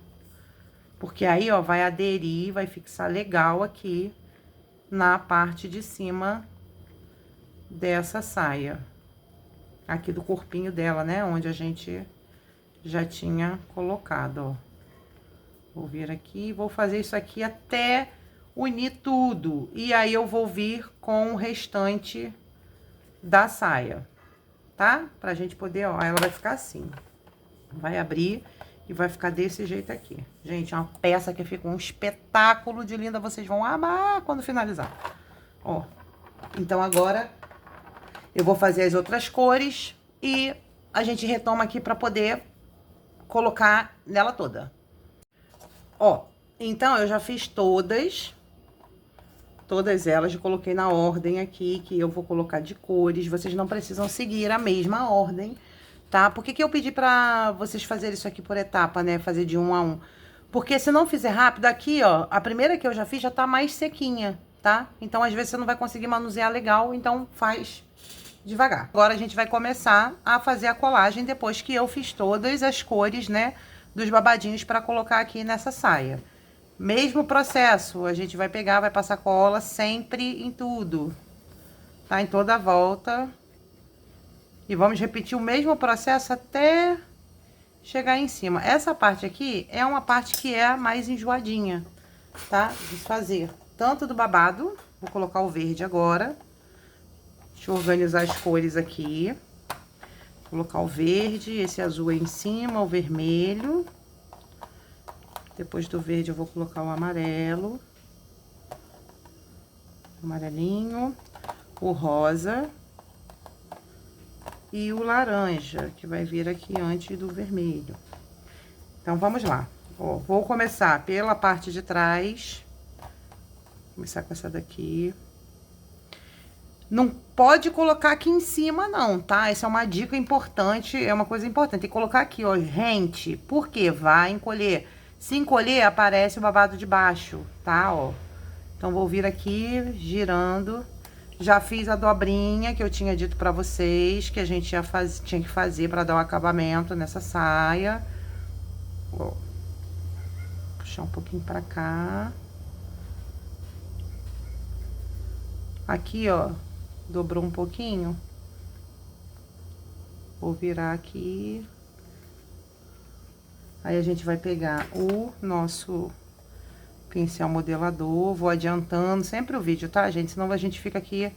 Porque aí, ó, vai aderir, vai fixar legal aqui na parte de cima dessa saia. Aqui do corpinho dela, né? Onde a gente já tinha colocado, ó. Vou vir aqui, vou fazer isso aqui até unir tudo. E aí, eu vou vir com o restante da saia, tá? Pra gente poder, ó, ela vai ficar assim. Vai abrir e vai ficar desse jeito aqui. Gente, é uma peça que fica um espetáculo de linda. Vocês vão amar quando finalizar. Ó, então agora eu vou fazer as outras cores e a gente retoma aqui pra poder colocar nela toda. Ó, então eu já fiz todas elas, eu coloquei na ordem aqui, que eu vou colocar de cores. Vocês não precisam seguir a mesma ordem, tá? Por que eu pedi pra vocês fazerem isso aqui por etapa, né? Fazer de um a um. Porque se não fizer rápido, aqui, ó, a primeira que eu já fiz já tá mais sequinha, tá? Então, às vezes, você não vai conseguir manusear legal, então faz devagar. Agora, a gente vai começar a fazer a colagem depois que eu fiz todas as cores, né, dos babadinhos pra colocar aqui nessa saia. Mesmo processo, a gente vai pegar, vai passar cola sempre em tudo, tá? Em toda a volta. E vamos repetir o mesmo processo até chegar em cima. Essa parte aqui é uma parte que é a mais enjoadinha, tá? De fazer. Tanto do babado, vou colocar o verde agora. Deixa eu organizar as cores aqui. Vou colocar o verde, esse azul aí em cima, o vermelho. Depois do verde eu vou colocar o amarelo. Amarelinho. O rosa. E o laranja, que vai vir aqui antes do vermelho. Então, vamos lá. Ó, vou começar pela parte de trás. Vou começar com essa daqui. Não pode colocar aqui em cima, não, tá? Essa é uma dica importante, é uma coisa importante. Tem que colocar aqui, ó, rente. Por quê? Vai encolher. Se encolher, aparece o babado de baixo, tá? Ó. Então, vou vir aqui, girando. Já fiz a dobrinha que eu tinha dito pra vocês, que a gente tinha que fazer pra dar o acabamento nessa saia. Vou puxar um pouquinho pra cá. Aqui, ó, dobrou um pouquinho. Vou virar aqui. Aí, a gente vai pegar o nosso pincel modelador, vou adiantando sempre o vídeo, tá, gente? Senão a gente fica aqui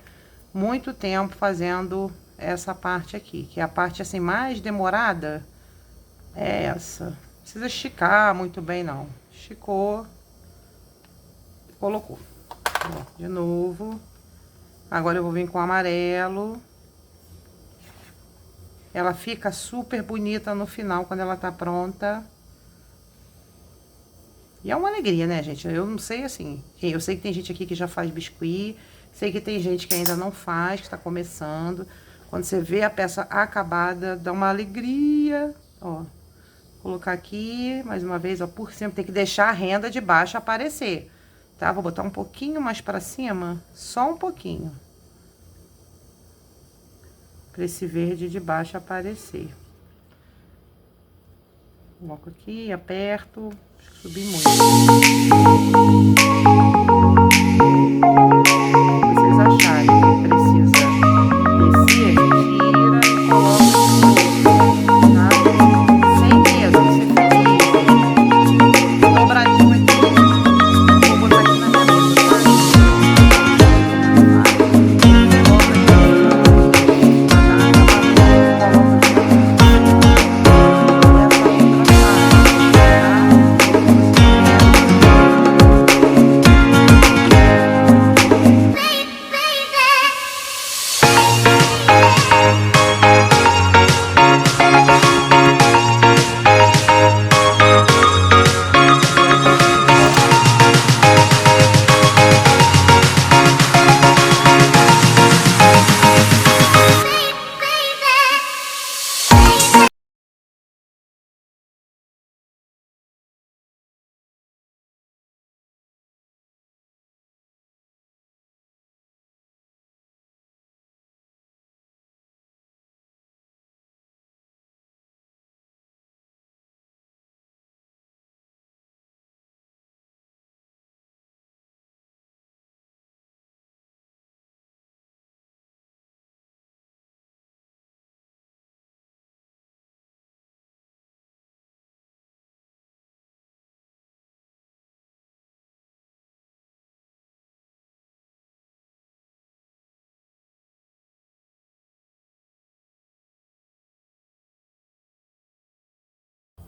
muito tempo fazendo essa parte aqui, que é a parte, assim, mais demorada, é essa. Não precisa esticar muito bem, não. Esticou, colocou. Ó, de novo. Agora eu vou vir com o amarelo. Ela fica super bonita no final, quando ela tá pronta. E é uma alegria, né, gente? Eu não sei, assim, eu sei que tem gente aqui que já faz biscuit, sei que tem gente que ainda não faz, que tá começando. Quando você vê a peça acabada, dá uma alegria, ó. Vou colocar aqui, mais uma vez, ó, por cima, tem que deixar a renda de baixo aparecer, tá? Vou botar um pouquinho mais pra cima, só um pouquinho. Pra esse verde de baixo aparecer. Coloco aqui, aperto, subir muito. Se vocês acharem que precisa descer, tira e coloca de novo, tá? Sem peso, você fica dobradinho aqui. Vou botar aqui na minha mesa,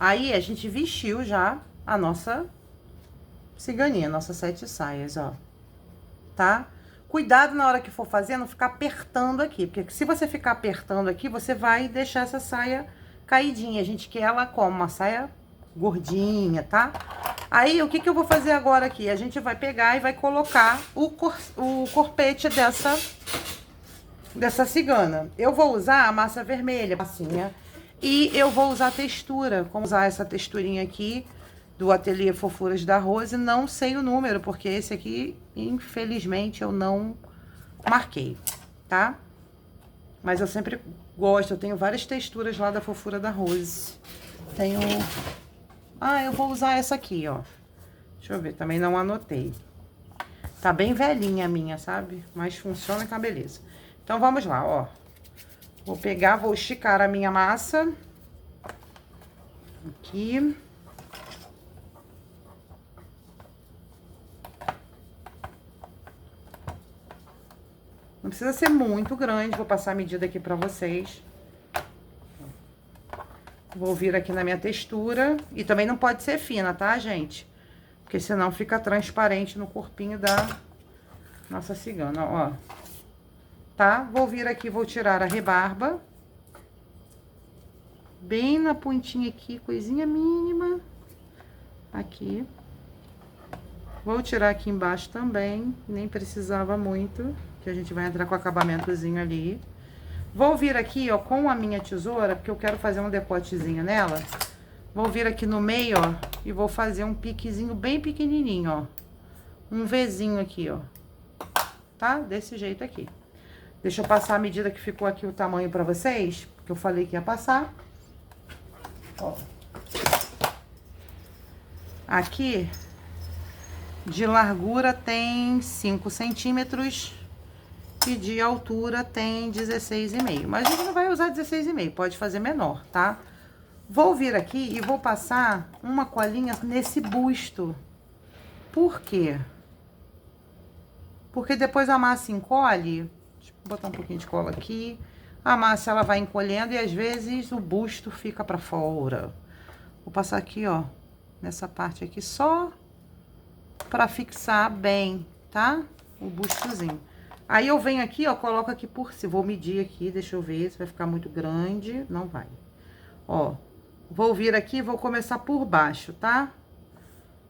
Aí, a gente vestiu já a nossa ciganinha, nossas 7 saias, ó. Tá? Cuidado na hora que for fazer, não ficar apertando aqui. Porque se você ficar apertando aqui, você vai deixar essa saia caidinha. A gente quer ela como uma saia gordinha, tá? Aí, o que que eu vou fazer agora aqui? A gente vai pegar e vai colocar o corpete dessa cigana. Eu vou usar a massa vermelha, massinha. E eu vou usar a textura. Como usar essa texturinha aqui do Ateliê Fofuras da Rose. Não sei o número, porque esse aqui, infelizmente, eu não marquei, tá? Mas eu sempre gosto. Eu tenho várias texturas lá da Fofura da Rose. Tenho... Ah, eu vou usar essa aqui, ó. Deixa eu ver, também não anotei. Tá bem velhinha a minha, sabe? Mas funciona com a beleza. Então, vamos lá, ó. Vou pegar, vou esticar a minha massa. Aqui. Não precisa ser muito grande, vou passar a medida aqui pra vocês. Vou vir aqui na minha textura. E também não pode ser fina, tá, gente? Porque senão fica transparente no corpinho da nossa cigana, ó. Tá? Vou vir aqui, vou tirar a rebarba. Bem na pontinha aqui, coisinha mínima. Aqui. Vou tirar aqui embaixo também, nem precisava muito, que a gente vai entrar com o acabamentozinho ali. Vou vir aqui, ó, com a minha tesoura, porque eu quero fazer um decotezinho nela. Vou vir aqui no meio, ó, e vou fazer um piquezinho bem pequenininho, ó. Um Vzinho aqui, ó. Tá? Desse jeito aqui. Deixa eu passar a medida que ficou aqui o tamanho pra vocês, que eu falei que ia passar. Ó. Aqui, de largura tem 5 centímetros e de altura tem 16,5. Mas a gente não vai usar 16,5, pode fazer menor, tá? Vou vir aqui e vou passar uma colinha nesse busto. Por quê? Porque depois a massa encolhe. Deixa eu botar um pouquinho de cola aqui. A massa, ela vai encolhendo e às vezes o busto fica pra fora. Vou passar aqui, ó, nessa parte aqui só pra fixar bem, tá? O bustozinho. Aí eu venho aqui, ó, coloco aqui por cima. Vou medir aqui, deixa eu ver se vai ficar muito grande. Não vai. Ó, vou vir aqui e vou começar por baixo, tá?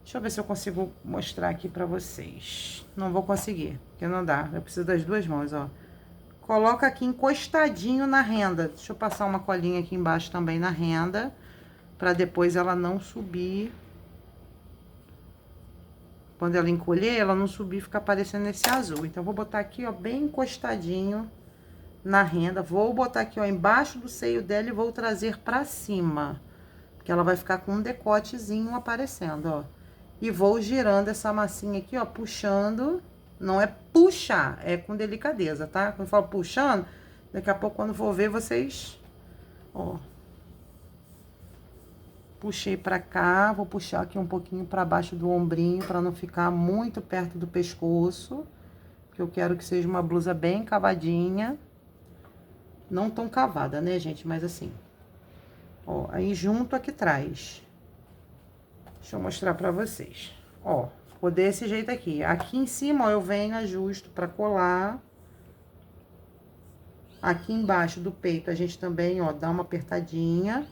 Deixa eu ver se eu consigo mostrar aqui pra vocês. Não vou conseguir, porque não dá. Eu preciso das duas mãos, ó. Coloca aqui encostadinho na renda. Deixa eu passar uma colinha aqui embaixo também na renda, pra depois ela não subir. Quando ela encolher, ela não subir e ficar aparecendo esse azul. Então, vou botar aqui, ó, bem encostadinho na renda. Vou botar aqui, ó, embaixo do seio dela e vou trazer pra cima. Porque ela vai ficar com um decotezinho aparecendo, ó. E vou girando essa massinha aqui, ó, puxando. Não é puxar, é com delicadeza, tá? Quando eu falo puxando, daqui a pouco, quando for ver, vocês... Ó. Puxei pra cá, vou puxar aqui um pouquinho pra baixo do ombrinho, pra não ficar muito perto do pescoço. Porque eu quero que seja uma blusa bem cavadinha. Não tão cavada, né, gente? Mas assim. Ó, aí junto aqui atrás. Deixa eu mostrar pra vocês. Ó, ficou desse jeito aqui. Aqui em cima, ó, eu venho, ajusto pra colar. Aqui embaixo do peito, a gente também, ó, dá uma apertadinha.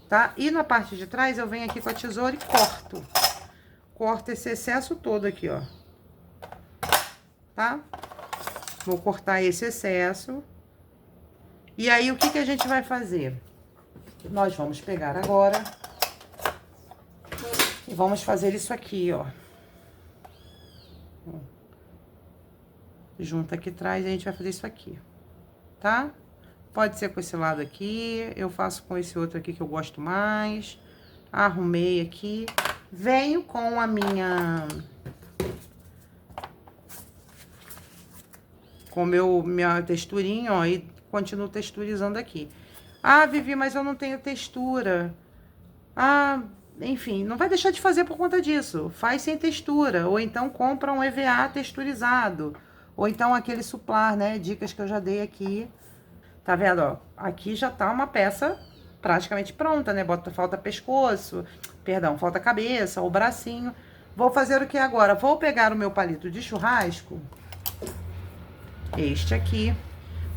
Tá? E na parte de trás, eu venho aqui com a tesoura e corto. Corto esse excesso todo aqui, ó. Tá? Vou cortar esse excesso. E aí, o que que a gente vai fazer? Nós vamos pegar agora e vamos fazer isso aqui, ó. Junta aqui atrás e a gente vai fazer isso aqui, tá? Pode ser com esse lado aqui, eu faço com esse outro aqui que eu gosto mais. Arrumei aqui. Venho com a minha... Com minha texturinha, ó, e continuo texturizando aqui. Ah, Vivi, mas eu não tenho textura. Ah, enfim, não vai deixar de fazer por conta disso. Faz sem textura, ou então compra um EVA texturizado. Ou então aquele suplar, né, dicas que eu já dei aqui. Tá vendo, ó? Aqui já tá uma peça praticamente pronta, né? Falta pescoço, perdão, falta cabeça, o bracinho. Vou fazer o que agora? Vou pegar o meu palito de churrasco, este aqui.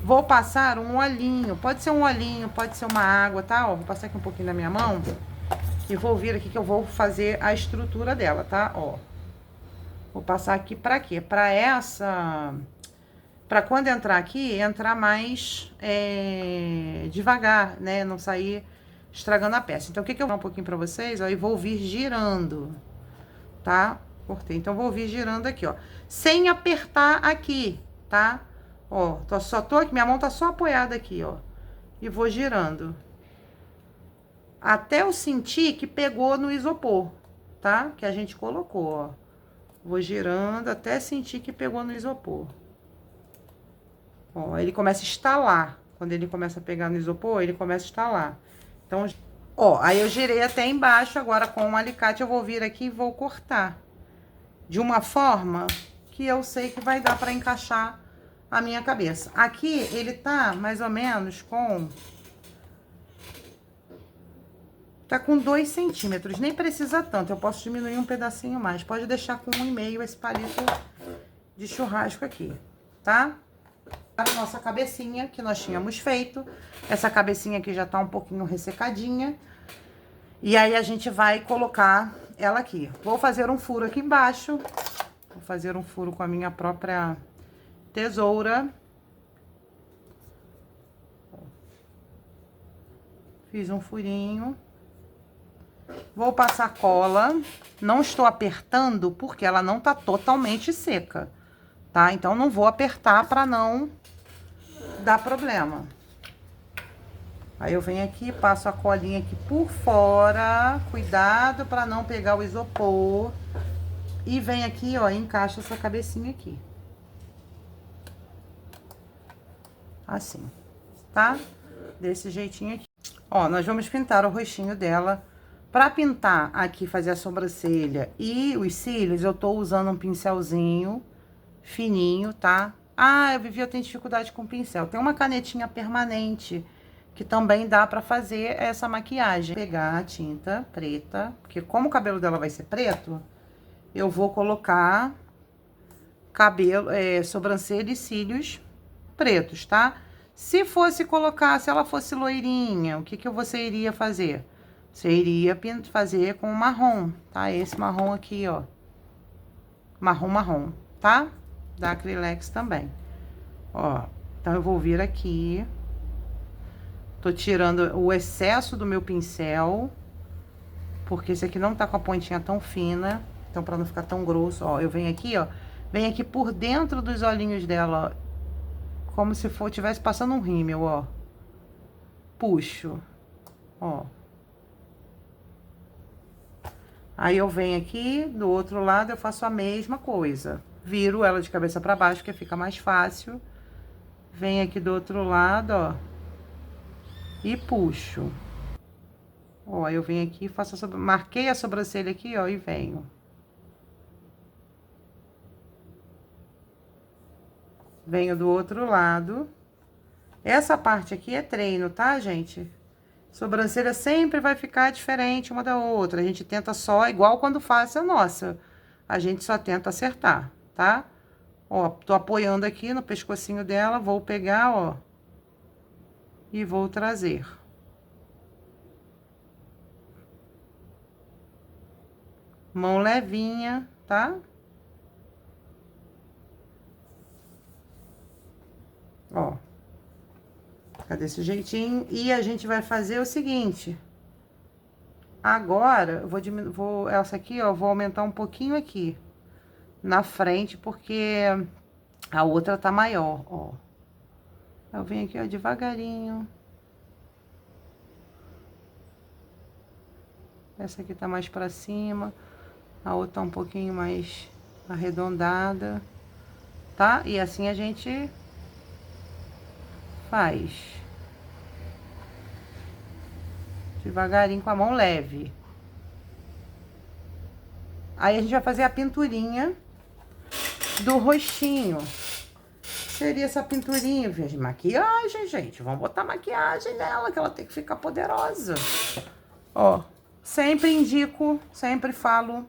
Vou passar um olhinho, pode ser um olhinho, pode ser uma água, tá? Ó, vou passar aqui um pouquinho na minha mão e vou vir aqui que eu vou fazer a estrutura dela, tá? Ó, vou passar aqui pra quê? Pra quando entrar aqui, entrar mais devagar, né? Não sair estragando a peça. Então, o que eu vou dar um pouquinho pra vocês, ó, e vou vir girando, tá? Cortei. Então, vou vir girando aqui, ó, sem apertar aqui, tá? Ó, só tô aqui, minha mão tá só apoiada aqui, ó. E vou girando. Até eu sentir que pegou no isopor, tá? Que a gente colocou, ó. Vou girando até sentir que pegou no isopor. Ó, ele começa a estalar. Quando ele começa a pegar no isopor, ele começa a estalar. Então, ó, aí eu girei até embaixo, agora com um alicate eu vou vir aqui e vou cortar. De uma forma que eu sei que vai dar pra encaixar a minha cabeça. Aqui, ele tá mais ou menos com... Tá com 2 centímetros, nem precisa tanto. Eu posso diminuir um pedacinho mais. Pode deixar com 1,5 esse palito de churrasco aqui, tá? A nossa cabecinha que nós tínhamos feito. Essa cabecinha aqui já tá um pouquinho ressecadinha. E aí, a gente vai colocar ela aqui. Vou fazer um furo aqui embaixo. Vou fazer um furo com a minha própria tesoura. Fiz um furinho. Vou passar cola. Não estou apertando porque ela não tá totalmente seca, tá? Então, não vou apertar para não dar problema. Aí, eu venho aqui, passo a colinha aqui por fora. Cuidado para não pegar o isopor. E vem aqui, ó, e encaixa essa cabecinha aqui. Assim, tá? Desse jeitinho aqui. Ó, nós vamos pintar o rostinho dela. Pra pintar aqui, fazer a sobrancelha e os cílios, eu tô usando um pincelzinho fininho, tá? Ah, eu tenho dificuldade com pincel. Tem uma canetinha permanente que também dá pra fazer essa maquiagem. Vou pegar a tinta preta, porque como o cabelo dela vai ser preto, eu vou colocar cabelo, sobrancelha e cílios pretos, tá? Se fosse colocar, se ela fosse loirinha, o que você iria fazer? Você iria fazer com marrom, tá? Esse marrom aqui, ó. Marrom, tá? Da Acrylex também. Ó, então eu vou vir aqui. Tô tirando o excesso do meu pincel, porque esse aqui não tá com a pontinha tão fina. Então, pra não ficar tão grosso, ó, eu venho aqui, ó. Venho aqui por dentro dos olhinhos dela, ó. Como se tivesse passando um rímel, ó. Puxo, ó. Aí, eu venho aqui, do outro lado, eu faço a mesma coisa. Viro ela de cabeça pra baixo, que fica mais fácil. Venho aqui do outro lado, ó. E puxo. Ó, eu venho aqui, marquei a sobrancelha aqui, ó, e venho. Venho do outro lado. Essa parte aqui é treino, tá, gente? Sobrancelha sempre vai ficar diferente uma da outra. A gente tenta só, igual quando faz a nossa. A gente só tenta acertar, tá? Ó, tô apoiando aqui no pescocinho dela, vou pegar, ó. E vou trazer. Mão levinha, tá? Ó. Fica desse jeitinho. E a gente vai fazer o seguinte. Agora, eu vou diminuir, essa aqui, ó, vou aumentar um pouquinho aqui. Na frente, porque a outra tá maior, ó. Eu venho aqui, ó, devagarinho. Essa aqui tá mais pra cima. A outra tá um pouquinho mais arredondada, tá? E assim a gente faz. Devagarinho, com a mão leve. Aí, a gente vai fazer a pinturinha do rostinho. seria essa pinturinha de maquiagem, gente. Vamos botar maquiagem nela, que ela tem que ficar poderosa. Ó, sempre indico, sempre falo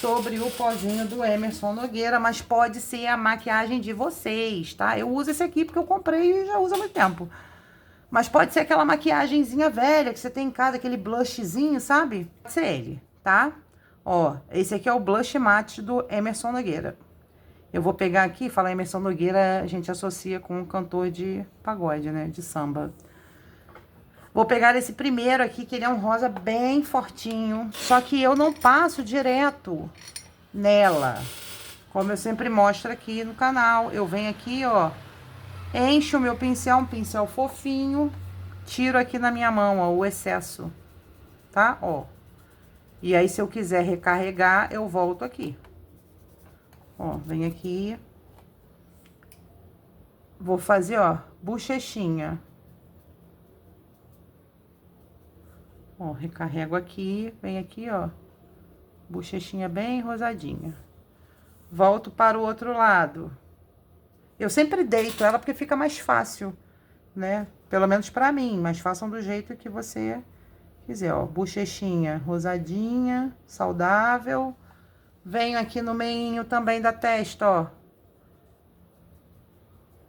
sobre o pozinho do Emerson Nogueira, mas pode ser a maquiagem de vocês, tá? Eu uso esse aqui porque eu comprei e já uso há muito tempo. Mas pode ser aquela maquiagenzinha velha que você tem em casa, aquele blushzinho, sabe? Pode ser ele, tá? Ó, esse aqui é o blush matte do Emerson Nogueira. Eu vou pegar aqui, falar Emerson Nogueira, a gente associa com um cantor de pagode, né? De samba. Vou pegar esse primeiro aqui, que ele é um rosa bem fortinho. Só que eu não passo direto nela, como eu sempre mostro aqui no canal. Eu venho aqui, ó, encho o meu pincel, um pincel fofinho, tiro aqui na minha mão, ó, o excesso, tá? Ó. E aí, se eu quiser recarregar, eu volto aqui. Ó, vem aqui. Vou fazer, ó, bochechinha. Ó, recarrego aqui, vem aqui, ó. Bochechinha bem rosadinha. Volto para o outro lado. Eu sempre deito ela porque fica mais fácil, né? Pelo menos pra mim, mas façam do jeito que você quiser, ó. Bochechinha rosadinha, saudável. Venho aqui no meinho também da testa, ó.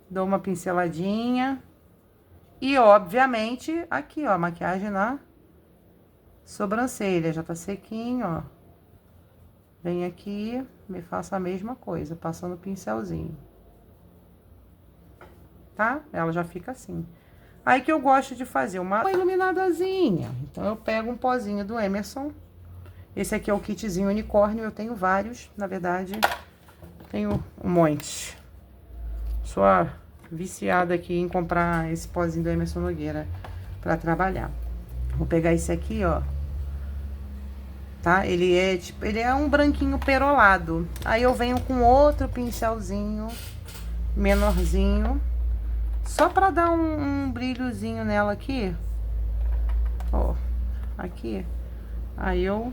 Dou uma pinceladinha. E, obviamente, aqui, ó, maquiagem na sobrancelha. Já tá sequinho, ó. Vem aqui, me faço a mesma coisa, passando o pincelzinho. Tá? Ela já fica assim. Aí que eu gosto de fazer uma iluminadazinha. Então, eu pego um pozinho do Emerson. Esse aqui é o kitzinho unicórnio, eu tenho vários, na verdade, tenho um monte. Sou a viciada aqui em comprar esse pozinho do Emerson Nogueira pra trabalhar. Vou pegar esse aqui, ó. Tá? Ele é tipo, ele é um branquinho perolado. Aí eu venho com outro pincelzinho menorzinho, só pra dar um brilhozinho nela aqui. Ó, aqui. Aí eu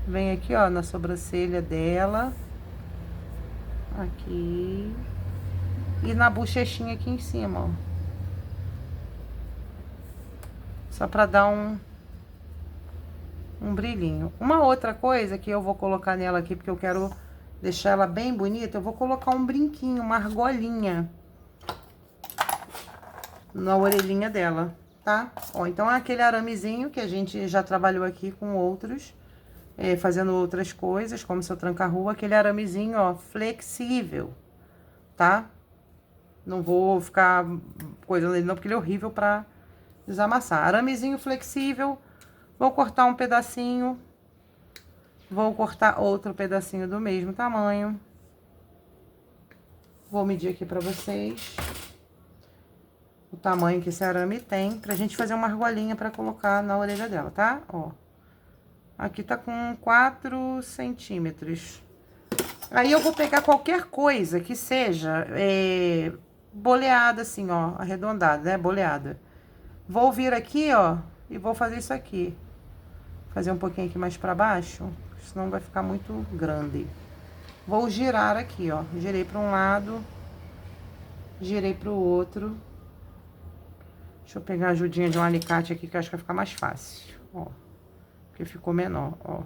venho aqui, ó, na sobrancelha dela. Aqui. E na bochechinha aqui em cima, ó. Só pra dar um brilhinho. Uma outra coisa que eu vou colocar nela aqui, porque eu quero deixar ela bem bonita, eu vou colocar um brinquinho, uma argolinha na orelhinha dela, tá? Ó, então é aquele aramezinho que a gente já trabalhou aqui com outros, fazendo outras coisas, como seu tranca-rua, aquele aramezinho, ó, flexível, tá? Não vou ficar coisando ele não, porque ele é horrível pra desamassar. Aramezinho flexível, vou cortar um pedacinho, vou cortar outro pedacinho do mesmo tamanho. Vou medir aqui pra vocês o tamanho que esse arame tem, pra gente fazer uma argolinha pra colocar na orelha dela, tá? Ó, aqui tá com 4 centímetros. Aí eu vou pegar qualquer coisa que seja boleada assim, ó, arredondada, né? Boleada. Vou vir aqui, ó, e vou fazer isso aqui. Fazer um pouquinho aqui mais pra baixo, senão vai ficar muito grande. Vou girar aqui, ó. Girei pra um lado, girei pro outro. Deixa eu pegar a ajudinha de um alicate aqui, que eu acho que vai ficar mais fácil, ó. Porque ficou menor, ó.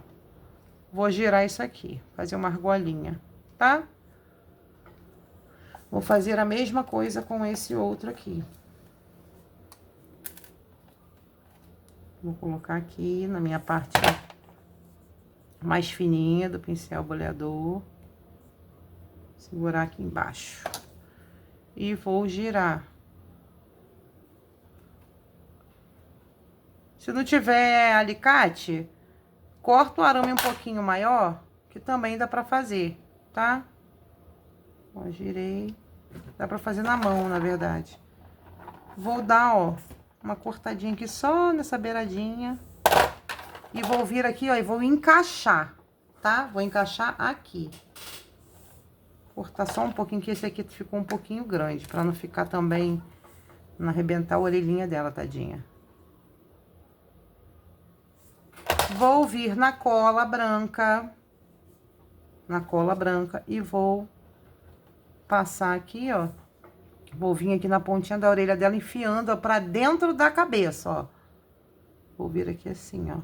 Vou girar isso aqui, fazer uma argolinha, tá? Vou fazer a mesma coisa com esse outro aqui. Vou colocar aqui na minha parte mais fininha do pincel boleador. Segurar aqui embaixo. E vou girar. Se não tiver alicate, corta o arame um pouquinho maior, que também dá pra fazer, tá? Ó, girei. Dá pra fazer na mão, na verdade. Vou dar, ó, uma cortadinha aqui só nessa beiradinha. E vou vir aqui, ó, e vou encaixar, tá? Vou encaixar aqui. Cortar só um pouquinho, que esse aqui ficou um pouquinho grande, pra não ficar também, não arrebentar a orelhinha dela, tadinha. Vou vir na cola branca, e vou passar aqui, ó. Vou vir aqui na pontinha da orelha dela, enfiando, ó, pra dentro da cabeça, ó. Vou vir aqui assim, ó.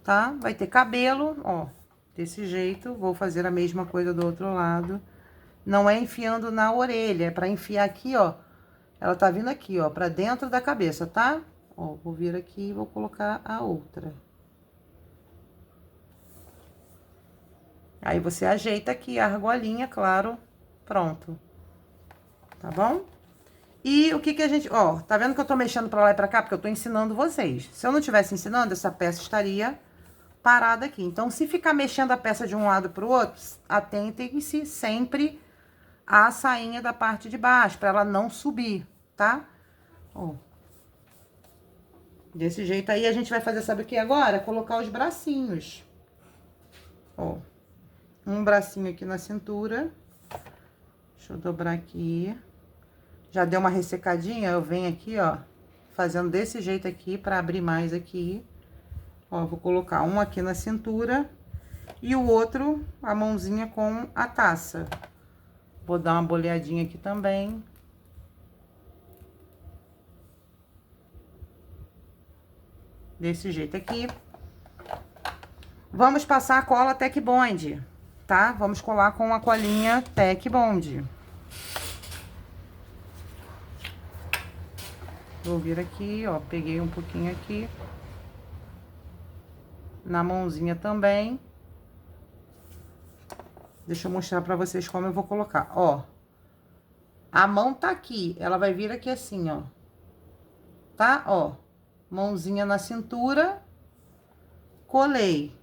Tá? Vai ter cabelo, ó, desse jeito. Vou fazer a mesma coisa do outro lado. Não é enfiando na orelha, é pra enfiar aqui, ó. Ela tá vindo aqui, ó, pra dentro da cabeça, tá? Ó, vou vir aqui e vou colocar a outra. Aí, você ajeita aqui a argolinha, claro. Pronto. Tá bom? E o que que a gente... Ó, tá vendo que eu tô mexendo pra lá e pra cá? Porque eu tô ensinando vocês. Se eu não tivesse ensinando, essa peça estaria parada aqui. Então, se ficar mexendo a peça de um lado pro outro, atentem-se sempre à sainha da parte de baixo, pra ela não subir, tá? Ó. Desse jeito aí, a gente vai fazer, sabe o que agora? Colocar os bracinhos. Ó. Um bracinho aqui na cintura. Deixa eu dobrar aqui. Já deu uma ressecadinha, eu venho aqui, ó, fazendo desse jeito aqui, pra abrir mais aqui. Ó, vou colocar um aqui na cintura e o outro, a mãozinha com a taça. Vou dar uma boleadinha aqui também. Desse jeito aqui. Vamos passar a cola Tec Bond, tá? Vamos colar com a colinha Tec Bond. Vou vir aqui, ó, peguei um pouquinho aqui. Na mãozinha também. Deixa eu mostrar pra vocês como eu vou colocar, ó. A mão tá aqui, ela vai vir aqui assim, ó. Tá? Ó. Mãozinha na cintura. Colei.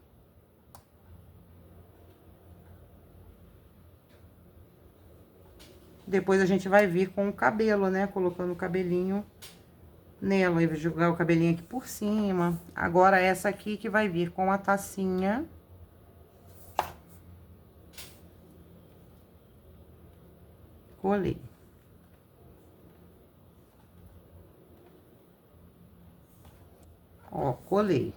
Depois a gente vai vir com o cabelo, né? Colocando o cabelinho nela. Eu vou jogar o cabelinho aqui por cima. Agora, essa aqui que vai vir com a tacinha. Colei. Ó, colei.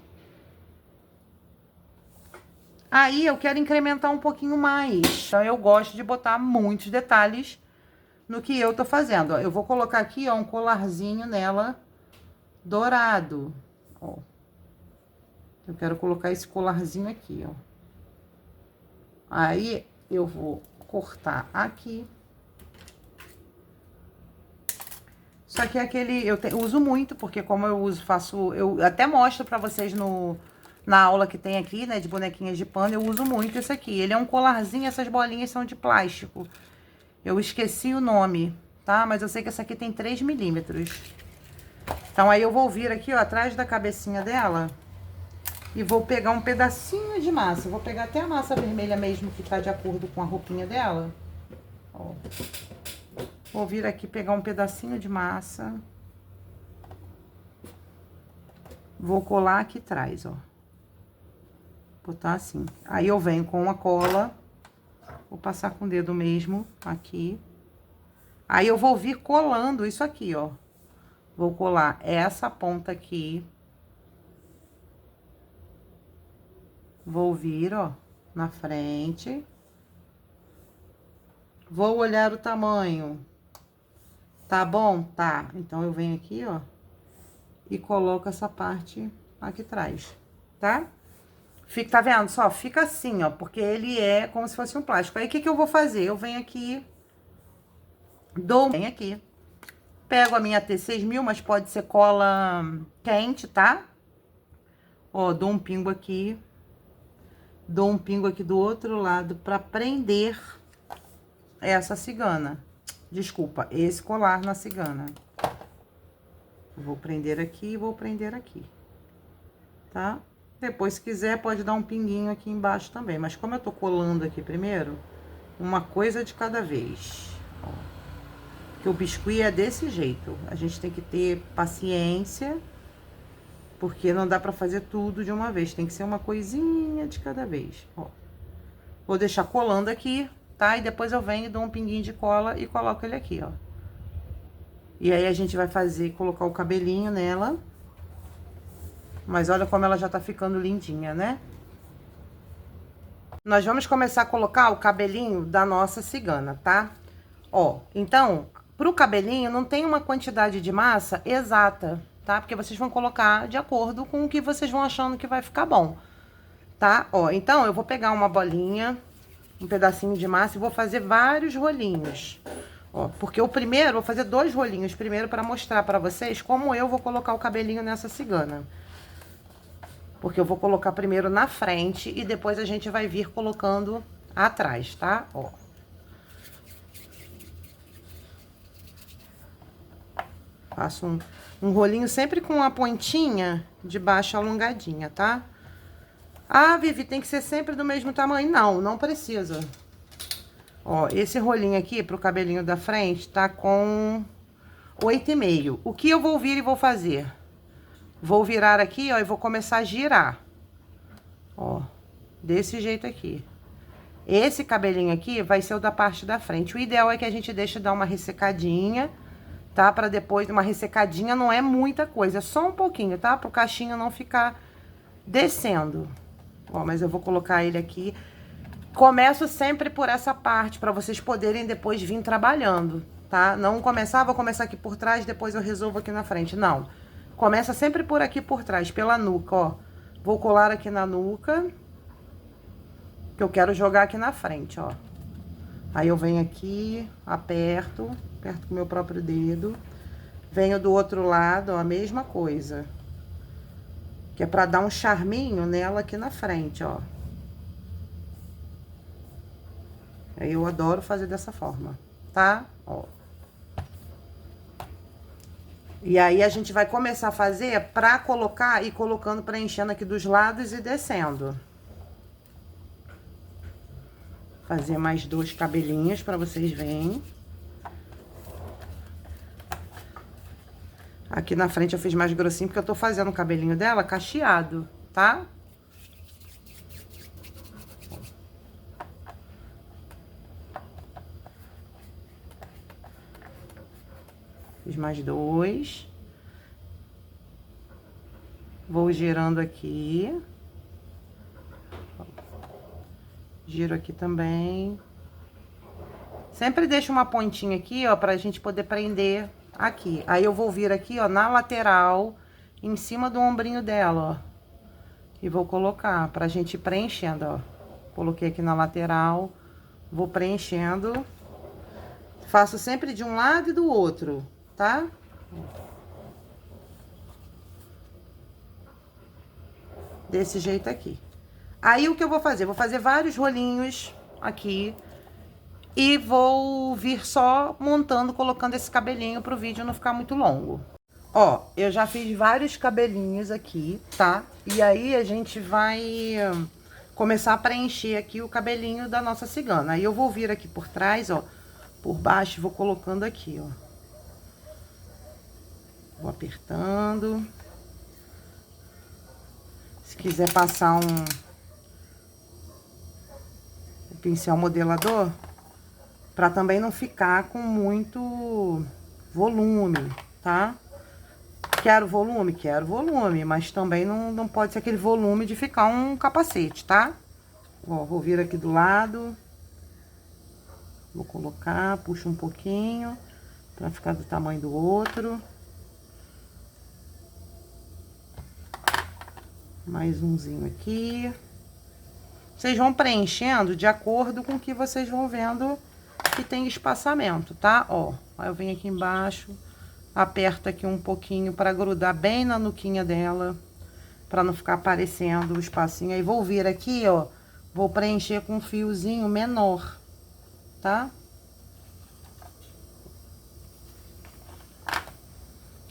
Aí, eu quero incrementar um pouquinho mais. Então, eu gosto de botar muitos detalhes no que eu tô fazendo, ó. Eu vou colocar aqui, ó, um colarzinho nela dourado, ó. Eu quero colocar esse colarzinho aqui, ó. Aí, eu vou cortar aqui. Só que aquele, uso muito, porque como eu uso, eu até mostro pra vocês na aula que tem aqui, né, de bonequinhas de pano, eu uso muito esse aqui. Ele é um colarzinho, essas bolinhas são de plástico. Eu esqueci o nome, tá? Mas eu sei que essa aqui tem 3 milímetros. Então, aí eu vou vir aqui, ó, atrás da cabecinha dela e vou pegar um pedacinho de massa. Eu vou pegar até a massa vermelha mesmo, que tá de acordo com a roupinha dela. Ó. Vou vir aqui pegar um pedacinho de massa. Vou colar aqui atrás, ó. Botar assim. Aí, eu venho com uma cola. Vou passar com o dedo mesmo, aqui. Aí, eu vou vir colando isso aqui, ó. Vou colar essa ponta aqui. Vou vir, ó, na frente. Vou olhar o tamanho. Tá bom? Tá. Então, eu venho aqui, ó, e coloco essa parte aqui atrás, tá? Fica, tá vendo só? Fica assim, ó, porque ele é como se fosse um plástico. Aí, o que que eu vou fazer? Eu venho aqui, venho aqui, pego a minha T6000, mas pode ser cola quente, tá? Ó, dou um pingo aqui do outro lado pra prender essa cigana. Desculpa, esse colar na cigana. Vou prender aqui e vou prender aqui, tá? Depois, se quiser, pode dar um pinguinho aqui embaixo também. Mas como eu tô colando aqui primeiro, uma coisa de cada vez. Ó. Porque o biscuit é desse jeito. A gente tem que ter paciência, porque não dá pra fazer tudo de uma vez. Tem que ser uma coisinha de cada vez, ó. Vou deixar colando aqui, tá? E depois eu venho, dou um pinguinho de cola e coloco ele aqui, ó. E aí, a gente vai colocar o cabelinho nela. Mas olha como ela já tá ficando lindinha, né? Nós vamos começar a colocar o cabelinho da nossa cigana, tá? Ó, então, pro cabelinho não tem uma quantidade de massa exata, tá? Porque vocês vão colocar de acordo com o que vocês vão achando que vai ficar bom, tá? Ó, então eu vou pegar uma bolinha, um pedacinho de massa e vou fazer vários rolinhos. Ó, porque o primeiro, vou fazer 2 rolinhos primeiro para mostrar para vocês como eu vou colocar o cabelinho nessa cigana. Porque eu vou colocar primeiro na frente e depois a gente vai vir colocando atrás, tá? Ó. Faço um rolinho sempre com a pontinha de baixo alongadinha, tá? Ah, Vivi, tem que ser sempre do mesmo tamanho? Não, não precisa. Ó, esse rolinho aqui pro cabelinho da frente tá com 8,5. O que eu vou vir e vou fazer? Vou virar aqui, ó, e vou começar a girar. Ó, desse jeito aqui. Esse cabelinho aqui vai ser o da parte da frente. O ideal é que a gente deixe dar uma ressecadinha, tá? Pra depois, uma ressecadinha não é muita coisa, é só um pouquinho, tá? Pro cachinho não ficar descendo. Ó, mas eu vou colocar ele aqui. Começo sempre por essa parte, pra vocês poderem depois vir trabalhando, tá? Não começar, vou começar aqui por trás, depois eu resolvo aqui na frente, não. Começa sempre por aqui por trás, pela nuca, ó. Vou colar aqui na nuca, que eu quero jogar aqui na frente, ó. Aí eu venho aqui, aperto com o meu próprio dedo. Venho do outro lado, ó, a mesma coisa. Que é pra dar um charminho nela aqui na frente, ó. Aí eu adoro fazer dessa forma, tá? Ó. E aí, a gente vai começar a fazer pra colocar e colocando, preenchendo aqui dos lados e descendo. Fazer mais 2 cabelinhos pra vocês verem. Aqui na frente eu fiz mais grossinho, porque eu tô fazendo o cabelinho dela cacheado, tá? Fiz mais 2. Vou girando aqui. Giro aqui também. Sempre deixo uma pontinha aqui, ó, pra gente poder prender aqui. Aí eu vou vir aqui, ó, na lateral, em cima do ombrinho dela, ó. E vou colocar pra gente ir preenchendo, ó. Coloquei aqui na lateral, vou preenchendo. Faço sempre de um lado e do outro, tá? Desse jeito aqui. Aí, o que eu vou fazer? Vou fazer vários rolinhos aqui. E vou vir só montando, colocando esse cabelinho pro vídeo não ficar muito longo. Ó, eu já fiz vários cabelinhos aqui, tá? E aí, a gente vai começar a preencher aqui o cabelinho da nossa cigana. Aí, eu vou vir aqui por trás, ó, por baixo, e vou colocando aqui, ó. Vou apertando. Se quiser passar um pincel modelador, pra também não ficar com muito volume, tá? Quero volume? Quero volume, mas também não pode ser aquele volume de ficar um capacete, tá? Ó, vou vir aqui do lado. Vou colocar, puxo um pouquinho, pra ficar do tamanho do outro. Mais umzinho aqui. Vocês vão preenchendo de acordo com o que vocês vão vendo que tem espaçamento, tá? Ó, aí eu venho aqui embaixo, aperto aqui um pouquinho pra grudar bem na nuquinha dela, pra não ficar aparecendo o espacinho. Aí vou vir aqui, ó, vou preencher com um fiozinho menor, tá?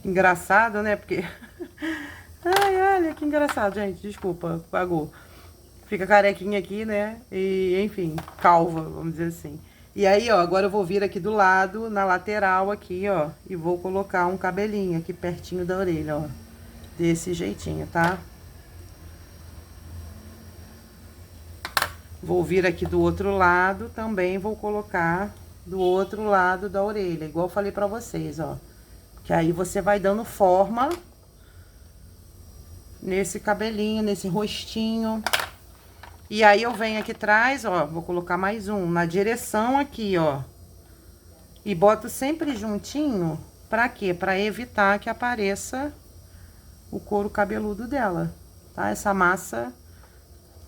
Engraçado, né? Porque... Ai, olha que engraçado, gente. Desculpa, pagou. Fica carequinha aqui, né? E, enfim, calva, vamos dizer assim. E aí, ó, agora eu vou vir aqui do lado, na lateral aqui, ó. E vou colocar um cabelinho aqui pertinho da orelha, ó. Desse jeitinho, tá? Vou vir aqui do outro lado, também vou colocar do outro lado da orelha. Igual eu falei pra vocês, ó. Que aí você vai dando forma nesse cabelinho, nesse rostinho. E aí eu venho aqui atrás, ó, vou colocar mais um na direção aqui, ó. E boto sempre juntinho, pra quê? Pra evitar que apareça o couro cabeludo dela, tá? Essa massa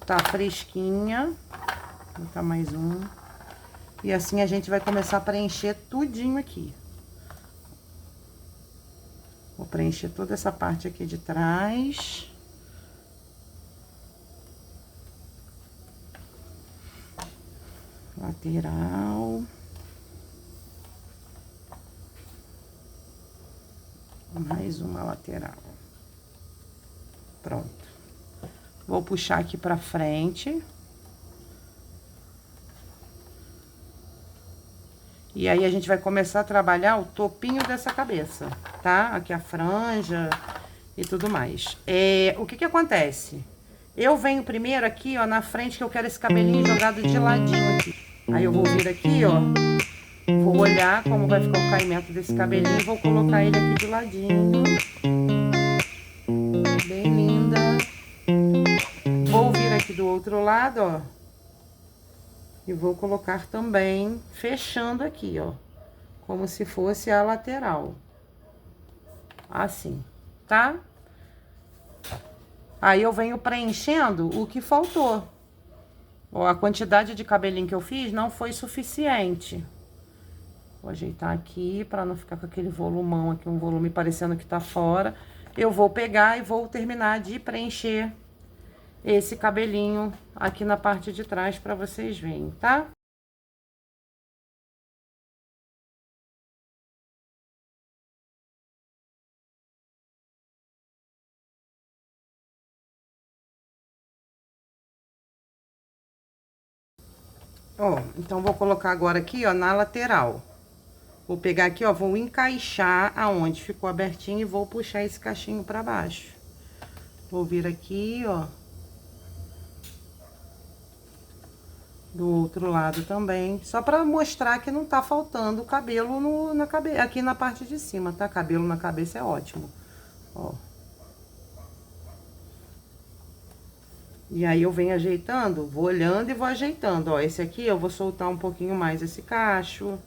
tá fresquinha. Vou botar mais um. E assim a gente vai começar a preencher tudinho aqui. Vou preencher toda essa parte aqui de trás. Lateral. Mais uma lateral. Pronto. Vou puxar aqui pra frente. E aí, a gente vai começar a trabalhar o topinho dessa cabeça, tá? Aqui a franja e tudo mais. O que que acontece? Eu venho primeiro aqui, ó, na frente, que eu quero esse cabelinho jogado de ladinho aqui. Aí eu vou vir aqui, ó. Vou olhar como vai ficar o caimento desse cabelinho e vou colocar ele aqui de ladinho. Bem linda. Vou vir aqui do outro lado, ó. E vou colocar também, fechando aqui, ó. Como se fosse a lateral. Assim, tá? Aí eu venho preenchendo o que faltou. Ó, a quantidade de cabelinho que eu fiz não foi suficiente. Vou ajeitar aqui pra não ficar com aquele volumão aqui, um volume parecendo que tá fora. Eu vou pegar e vou terminar de preencher esse cabelinho aqui na parte de trás pra vocês verem, tá? Ó, então vou colocar agora aqui, ó, na lateral. Vou pegar aqui, ó, vou encaixar aonde ficou abertinho e vou puxar esse cachinho pra baixo. Vou vir aqui, ó. Do outro lado também, só pra mostrar que não tá faltando cabelo aqui na parte de cima, tá? Cabelo na cabeça é ótimo, ó. E aí eu venho ajeitando, vou olhando e vou ajeitando, ó. Esse aqui eu vou soltar um pouquinho mais esse cacho.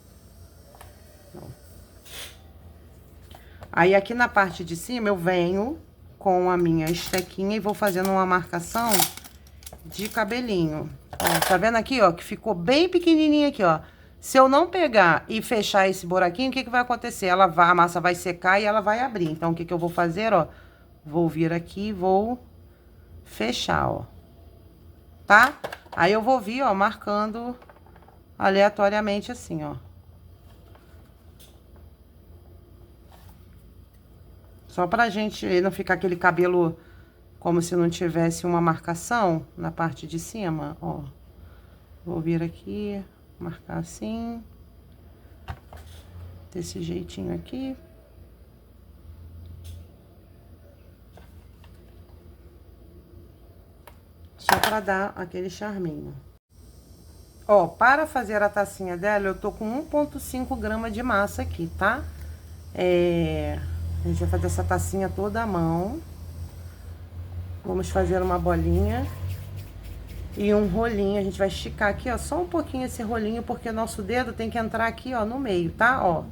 Ó. Aí aqui na parte de cima eu venho com a minha estequinha e vou fazendo uma marcação de cabelinho. Ó, tá vendo aqui, ó, que ficou bem pequenininho aqui, ó. Se eu não pegar e fechar esse buraquinho, o que que vai acontecer? A massa vai secar e ela vai abrir. Então, o que que eu vou fazer, ó? Vou vir aqui e vou fechar, ó. Tá? Aí eu vou vir, ó, marcando aleatoriamente assim, ó. Só pra gente não ficar aquele cabelo como se não tivesse uma marcação na parte de cima, ó. Vou vir aqui, marcar assim. Desse jeitinho aqui. Só pra dar aquele charminho. Ó, para fazer a tacinha dela, eu tô com 1,5 grama de massa aqui, tá? A gente vai fazer essa tacinha toda à mão. Vamos fazer uma bolinha e um rolinho. A gente vai esticar aqui, ó, só um pouquinho esse rolinho, porque nosso dedo tem que entrar aqui, ó, no meio, tá? Ó,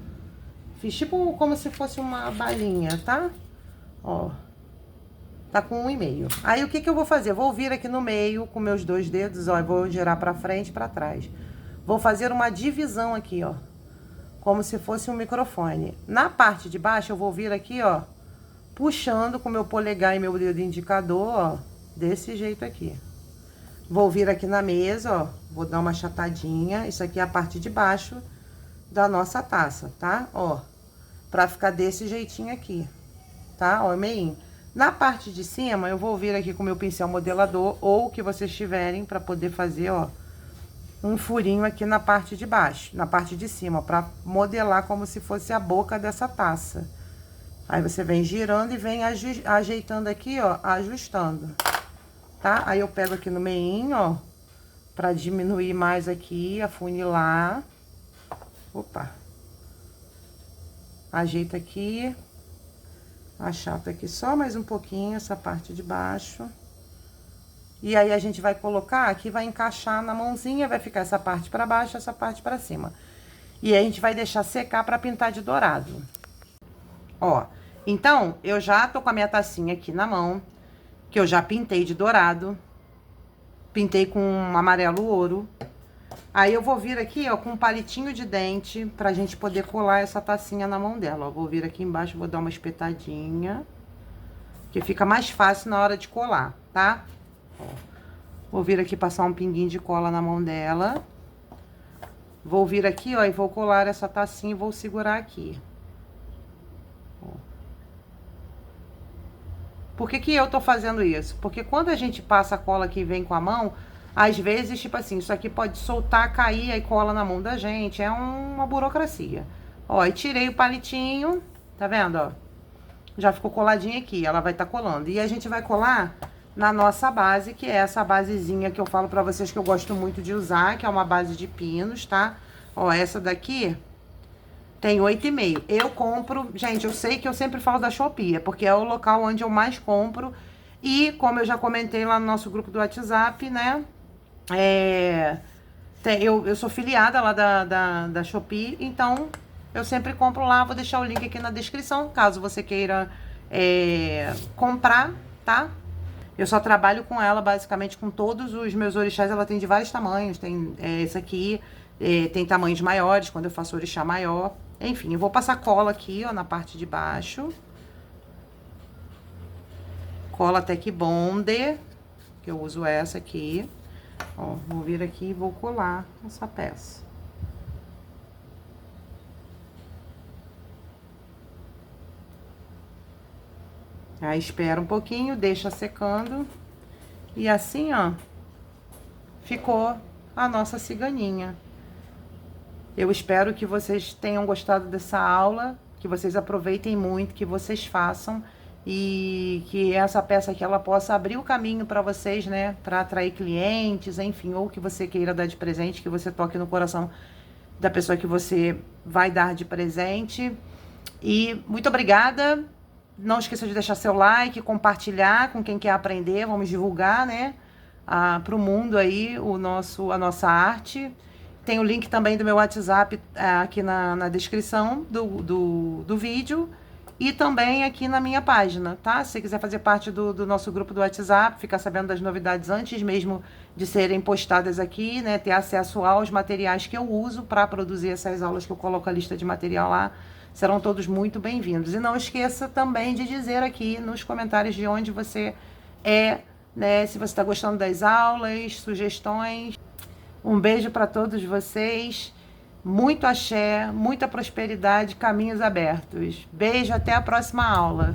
fiz tipo como se fosse uma balinha, tá? Ó, tá com 1,5. Aí, o que que eu vou fazer? Vou vir aqui no meio com meus 2 dedos, ó, e vou girar pra frente e pra trás. Vou fazer uma divisão aqui, ó, como se fosse um microfone. Na parte de baixo, eu vou vir aqui, ó, puxando com meu polegar e meu dedo indicador, ó, desse jeito aqui. Vou vir aqui na mesa, ó, vou dar uma achatadinha. Isso aqui é a parte de baixo da nossa taça, tá? Ó, pra ficar desse jeitinho aqui, tá? Ó, meinho. Na parte de cima, eu vou vir aqui com meu pincel modelador, ou o que vocês tiverem, pra poder fazer, ó, um furinho aqui na parte de baixo, na parte de cima, ó, pra modelar como se fosse a boca dessa taça. Aí você vem girando e vem ajeitando aqui, ó, ajustando, tá? Aí eu pego aqui no meinho, ó, pra diminuir mais aqui, afunilar. Opa. Ajeita aqui. Achata aqui só mais um pouquinho essa parte de baixo. E aí a gente vai colocar aqui, vai encaixar na mãozinha, vai ficar essa parte pra baixo, essa parte pra cima. E aí a gente vai deixar secar pra pintar de dourado. Ó, então, eu já tô com a minha tacinha aqui na mão, que eu já pintei de dourado. Pintei com um amarelo ouro. Aí eu vou vir aqui, ó, com um palitinho de dente, pra gente poder colar essa tacinha na mão dela, ó. Vou vir aqui embaixo, vou dar uma espetadinha, que fica mais fácil na hora de colar, tá? Ó. Vou vir aqui passar um pinguinho de cola na mão dela. Vou vir aqui, ó, e vou colar essa tacinha e vou segurar aqui. Ó. Por que que eu tô fazendo isso? Porque quando a gente passa a cola aqui e vem com a mão, às vezes, tipo assim, isso aqui pode soltar, cair, aí cola na mão da gente. É uma burocracia. Ó, e tirei o palitinho, tá vendo, ó? Já ficou coladinha aqui, ela vai tá colando. E a gente vai colar na nossa base, que é essa basezinha que eu falo pra vocês que eu gosto muito de usar, que é uma base de pinos, tá? Ó, essa daqui tem 8,5. Eu compro, gente, eu sei que eu sempre falo da Shopee, porque é o local onde eu mais compro. E como eu já comentei lá no nosso grupo do WhatsApp, né? Eu sou filiada lá da Shopee, então eu sempre compro lá. Vou deixar o link aqui na descrição, caso você queira comprar, tá? Eu só trabalho com ela, basicamente, com todos os meus orixás. Ela tem de vários tamanhos. Tem esse aqui, tem tamanhos maiores, quando eu faço orixá maior. Enfim, eu vou passar cola aqui, ó, na parte de baixo. Cola Tech Bonder, que eu uso essa aqui. Ó, vou vir aqui e vou colar essa peça. Aí espera um pouquinho, deixa secando. E assim, ó, ficou a nossa ciganinha. Eu espero que vocês tenham gostado dessa aula, que vocês aproveitem muito, que vocês façam e que essa peça aqui ela possa abrir o caminho para vocês, né, para atrair clientes, enfim, ou que você queira dar de presente, que você toque no coração da pessoa que você vai dar de presente. E muito obrigada. Não esqueça de deixar seu like, compartilhar com quem quer aprender, vamos divulgar, né, para o mundo aí a nossa arte. Tem o link também do meu WhatsApp aqui na descrição do vídeo e também aqui na minha página, tá? Se você quiser fazer parte do nosso grupo do WhatsApp, ficar sabendo das novidades antes mesmo de serem postadas aqui, né? Ter acesso aos materiais que eu uso para produzir essas aulas, que eu coloco a lista de material lá, serão todos muito bem-vindos. E não esqueça também de dizer aqui nos comentários de onde você né? Se você está gostando das aulas, sugestões. Um beijo para todos vocês, muito axé, muita prosperidade, caminhos abertos. Beijo, até a próxima aula.